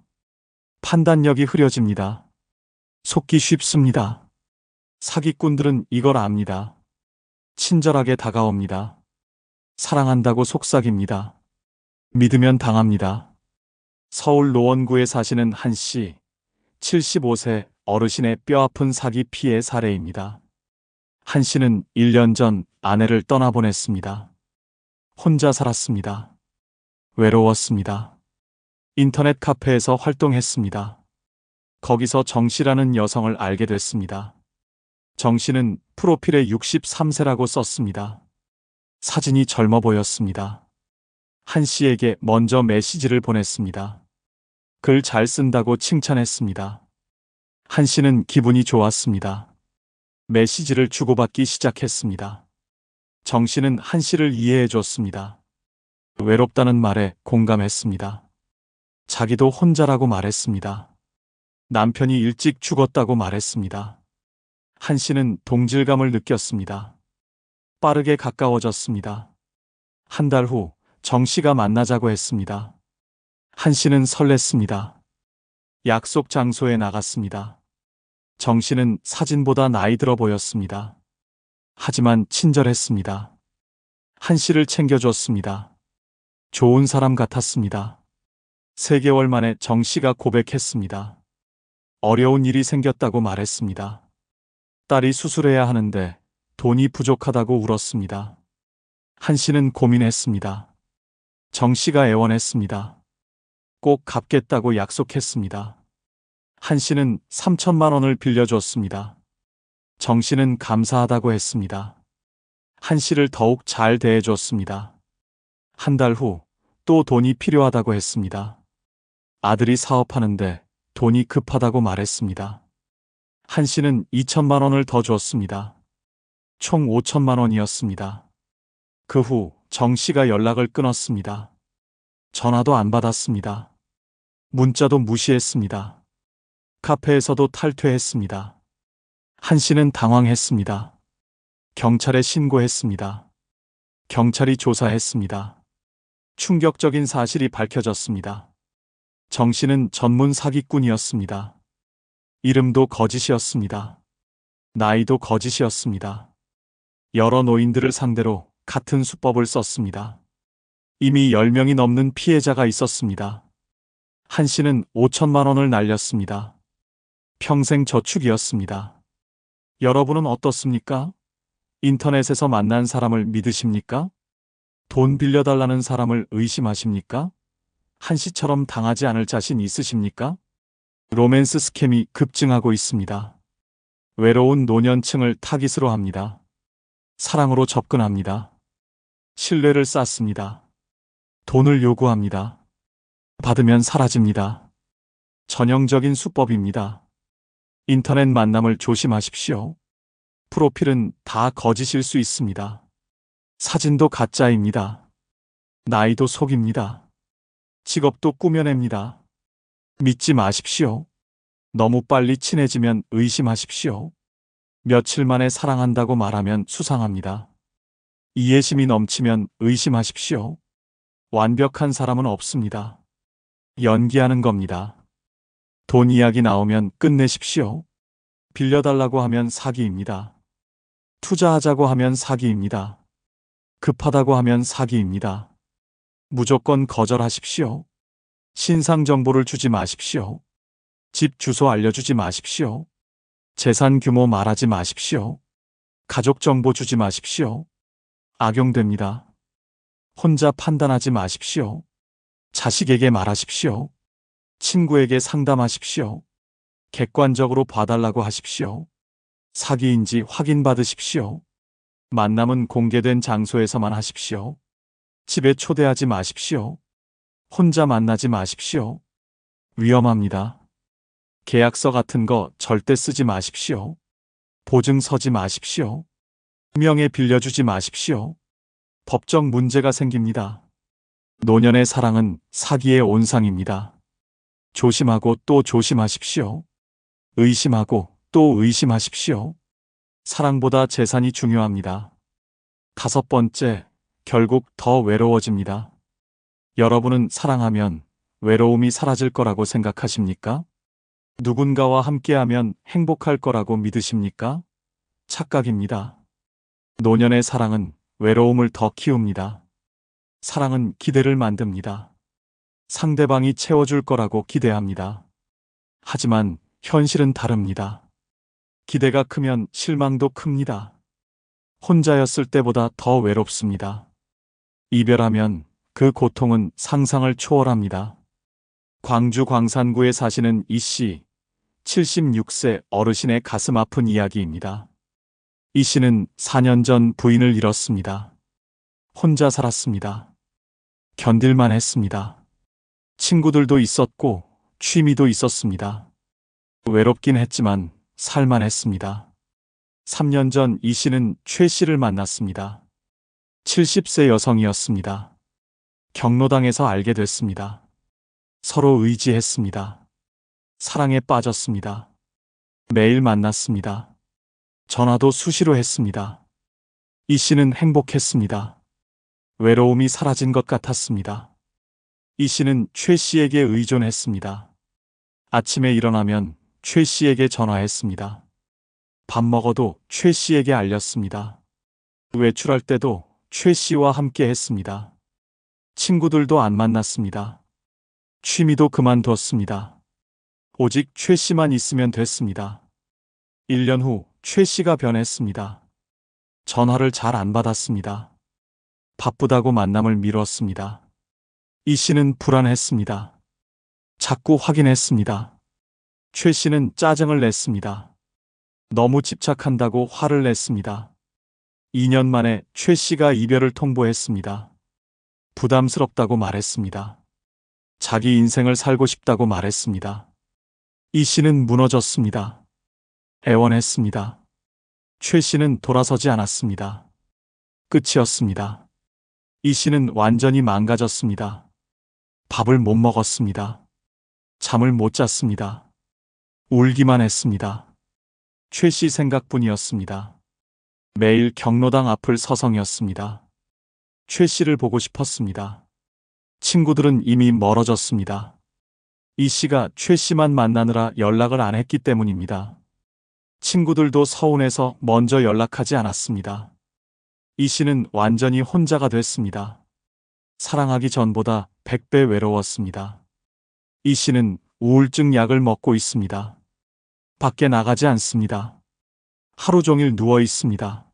판단력이 흐려집니다. 속기 쉽습니다. 사기꾼들은 이걸 압니다. 친절하게 다가옵니다. 사랑한다고 속삭입니다. 믿으면 당합니다. 서울 노원구에 사시는 한 씨, 75세 어르신의 뼈아픈 사기 피해 사례입니다. 한 씨는 1년 전 아내를 떠나보냈습니다. 혼자 살았습니다. 외로웠습니다. 인터넷 카페에서 활동했습니다. 거기서 정 씨라는 여성을 알게 됐습니다. 정 씨는 프로필에 63세라고 썼습니다. 사진이 젊어 보였습니다. 한 씨에게 먼저 메시지를 보냈습니다. 글 잘 쓴다고 칭찬했습니다. 한 씨는 기분이 좋았습니다. 메시지를 주고받기 시작했습니다. 정 씨는 한 씨를 이해해 줬습니다. 외롭다는 말에 공감했습니다. 자기도 혼자라고 말했습니다. 남편이 일찍 죽었다고 말했습니다. 한 씨는 동질감을 느꼈습니다. 빠르게 가까워졌습니다. 한 달 후 정 씨가 만나자고 했습니다. 한 씨는 설렜습니다. 약속 장소에 나갔습니다. 정 씨는 사진보다 나이 들어 보였습니다. 하지만 친절했습니다. 한 씨를 챙겨줬습니다. 좋은 사람 같았습니다. 3개월 만에 정 씨가 고백했습니다. 어려운 일이 생겼다고 말했습니다. 딸이 수술해야 하는데 돈이 부족하다고 울었습니다. 한 씨는 고민했습니다. 정 씨가 애원했습니다. 꼭 갚겠다고 약속했습니다. 한 씨는 3천만 원을 빌려줬습니다. 정 씨는 감사하다고 했습니다. 한 씨를 더욱 잘 대해줬습니다. 한 달 후 또 돈이 필요하다고 했습니다. 아들이 사업하는데 돈이 급하다고 말했습니다. 한 씨는 2천만 원을 더 줬습니다. 총 5천만 원이었습니다. 그 후 정 씨가 연락을 끊었습니다. 전화도 안 받았습니다. 문자도 무시했습니다. 카페에서도 탈퇴했습니다. 한 씨는 당황했습니다. 경찰에 신고했습니다. 경찰이 조사했습니다. 충격적인 사실이 밝혀졌습니다. 정 씨는 전문 사기꾼이었습니다. 이름도 거짓이었습니다. 나이도 거짓이었습니다. 여러 노인들을 상대로 같은 수법을 썼습니다. 이미 10명이 넘는 피해자가 있었습니다. 한 씨는 5천만 원을 날렸습니다. 평생 저축이었습니다. 여러분은 어떻습니까? 인터넷에서 만난 사람을 믿으십니까? 돈 빌려달라는 사람을 의심하십니까? 한 씨처럼 당하지 않을 자신 있으십니까? 로맨스 스캠이 급증하고 있습니다. 외로운 노년층을 타깃으로 합니다. 사랑으로 접근합니다. 신뢰를 쌓습니다. 돈을 요구합니다. 받으면 사라집니다. 전형적인 수법입니다. 인터넷 만남을 조심하십시오. 프로필은 다 거짓일 수 있습니다. 사진도 가짜입니다. 나이도 속입니다. 직업도 꾸며냅니다. 믿지 마십시오. 너무 빨리 친해지면 의심하십시오. 며칠 만에 사랑한다고 말하면 수상합니다. 이해심이 넘치면 의심하십시오. 완벽한 사람은 없습니다. 연기하는 겁니다. 돈 이야기 나오면 끝내십시오. 빌려달라고 하면 사기입니다. 투자하자고 하면 사기입니다. 급하다고 하면 사기입니다. 무조건 거절하십시오. 신상 정보를 주지 마십시오. 집 주소 알려주지 마십시오. 재산 규모 말하지 마십시오. 가족 정보 주지 마십시오. 악용됩니다. 혼자 판단하지 마십시오. 자식에게 말하십시오. 친구에게 상담하십시오. 객관적으로 봐달라고 하십시오. 사기인지 확인받으십시오. 만남은 공개된 장소에서만 하십시오. 집에 초대하지 마십시오. 혼자 만나지 마십시오. 위험합니다. 계약서 같은 거 절대 쓰지 마십시오. 보증 서지 마십시오. 명예 빌려주지 마십시오. 법적 문제가 생깁니다. 노년의 사랑은 사기의 온상입니다. 조심하고 또 조심하십시오. 의심하고 또 의심하십시오. 사랑보다 재산이 중요합니다. 5번째, 결국 더 외로워집니다. 여러분은 사랑하면 외로움이 사라질 거라고 생각하십니까? 누군가와 함께하면 행복할 거라고 믿으십니까? 착각입니다. 노년의 사랑은 외로움을 더 키웁니다. 사랑은 기대를 만듭니다. 상대방이 채워줄 거라고 기대합니다. 하지만 현실은 다릅니다. 기대가 크면 실망도 큽니다. 혼자였을 때보다 더 외롭습니다. 이별하면 그 고통은 상상을 초월합니다. 광주 광산구에 사시는 이 씨, 76세 어르신의 가슴 아픈 이야기입니다. 이 씨는 4년 전 부인을 잃었습니다. 혼자 살았습니다. 견딜만 했습니다. 친구들도 있었고 취미도 있었습니다. 외롭긴 했지만 살만 했습니다. 3년 전 이 씨는 최 씨를 만났습니다. 70세 여성이었습니다. 경로당에서 알게 됐습니다. 서로 의지했습니다. 사랑에 빠졌습니다. 매일 만났습니다. 전화도 수시로 했습니다. 이 씨는 행복했습니다. 외로움이 사라진 것 같았습니다. 이 씨는 최 씨에게 의존했습니다. 아침에 일어나면 최 씨에게 전화했습니다. 밥 먹어도 최 씨에게 알렸습니다. 외출할 때도 최 씨와 함께 했습니다. 친구들도 안 만났습니다. 취미도 그만두었습니다. 오직 최 씨만 있으면 됐습니다. 1년 후 최 씨가 변했습니다. 전화를 잘 안 받았습니다. 바쁘다고 만남을 미뤘습니다. 이 씨는 불안했습니다. 자꾸 확인했습니다. 최 씨는 짜증을 냈습니다. 너무 집착한다고 화를 냈습니다. 2년 만에 최 씨가 이별을 통보했습니다. 부담스럽다고 말했습니다. 자기 인생을 살고 싶다고 말했습니다. 이 씨는 무너졌습니다. 애원했습니다. 최 씨는 돌아서지 않았습니다. 끝이었습니다. 이 씨는 완전히 망가졌습니다. 밥을 못 먹었습니다. 잠을 못 잤습니다. 울기만 했습니다. 최 씨 생각뿐이었습니다. 매일 경로당 앞을 서성였습니다. 최 씨를 보고 싶었습니다. 친구들은 이미 멀어졌습니다. 이 씨가 최 씨만 만나느라 연락을 안 했기 때문입니다. 친구들도 서운해서 먼저 연락하지 않았습니다. 이 씨는 완전히 혼자가 됐습니다. 사랑하기 전보다 100배 외로웠습니다. 이 씨는 우울증 약을 먹고 있습니다. 밖에 나가지 않습니다. 하루 종일 누워 있습니다.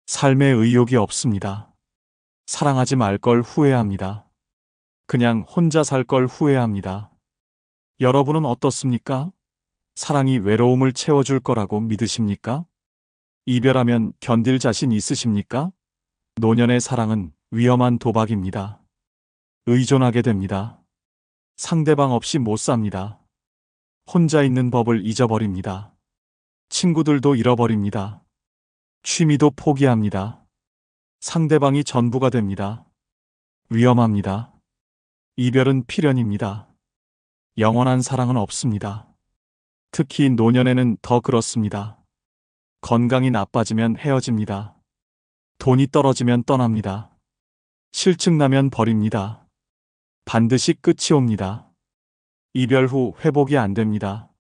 삶에 의욕이 없습니다. 사랑하지 말 걸 후회합니다. 그냥 혼자 살 걸 후회합니다. 여러분은 어떻습니까? 사랑이 외로움을 채워줄 거라고 믿으십니까? 이별하면 견딜 자신 있으십니까? 노년의 사랑은 위험한 도박입니다. 의존하게 됩니다. 상대방 없이 못 삽니다. 혼자 있는 법을 잊어버립니다. 친구들도 잃어버립니다. 취미도 포기합니다. 상대방이 전부가 됩니다. 위험합니다. 이별은 필연입니다. 영원한 사랑은 없습니다. 특히 노년에는 더 그렇습니다. 건강이 나빠지면 헤어집니다. 돈이 떨어지면 떠납니다. 실증나면 버립니다. 반드시 끝이 옵니다. 이별 후 회복이 안 됩니다.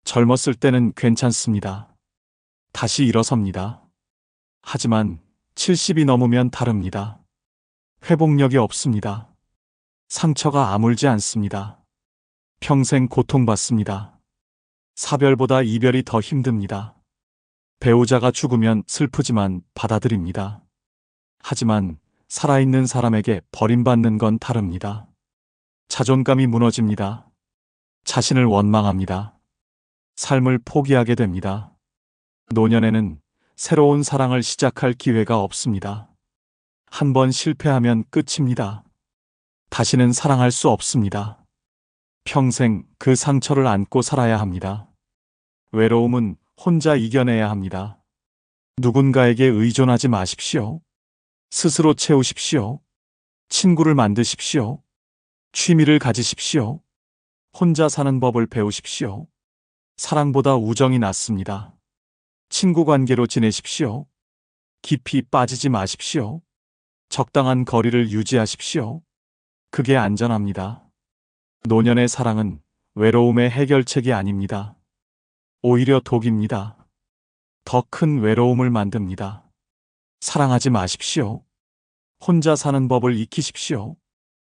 젊었을 때는 괜찮습니다. 다시 일어섭니다. 하지만 70이 넘으면 다릅니다. 회복력이 없습니다. 상처가 아물지 않습니다. 평생 고통받습니다. 사별보다 이별이 더 힘듭니다. 배우자가 죽으면 슬프지만 받아들입니다. 하지만 살아있는 사람에게 버림받는 건 다릅니다. 자존감이 무너집니다. 자신을 원망합니다. 삶을 포기하게 됩니다. 노년에는 새로운 사랑을 시작할 기회가 없습니다. 한 번 실패하면 끝입니다. 다시는 사랑할 수 없습니다. 평생 그 상처를 안고 살아야 합니다. 외로움은 혼자 이겨내야 합니다. 누군가에게 의존하지 마십시오. 스스로 채우십시오. 친구를 만드십시오. 취미를 가지십시오. 혼자 사는 법을 배우십시오. 사랑보다 우정이 낫습니다. 친구 관계로 지내십시오. 깊이 빠지지 마십시오. 적당한 거리를 유지하십시오. 그게 안전합니다. 노년의 사랑은 외로움의 해결책이 아닙니다. 오히려 독입니다. 더 큰 외로움을 만듭니다. 사랑하지 마십시오. 혼자 사는 법을 익히십시오.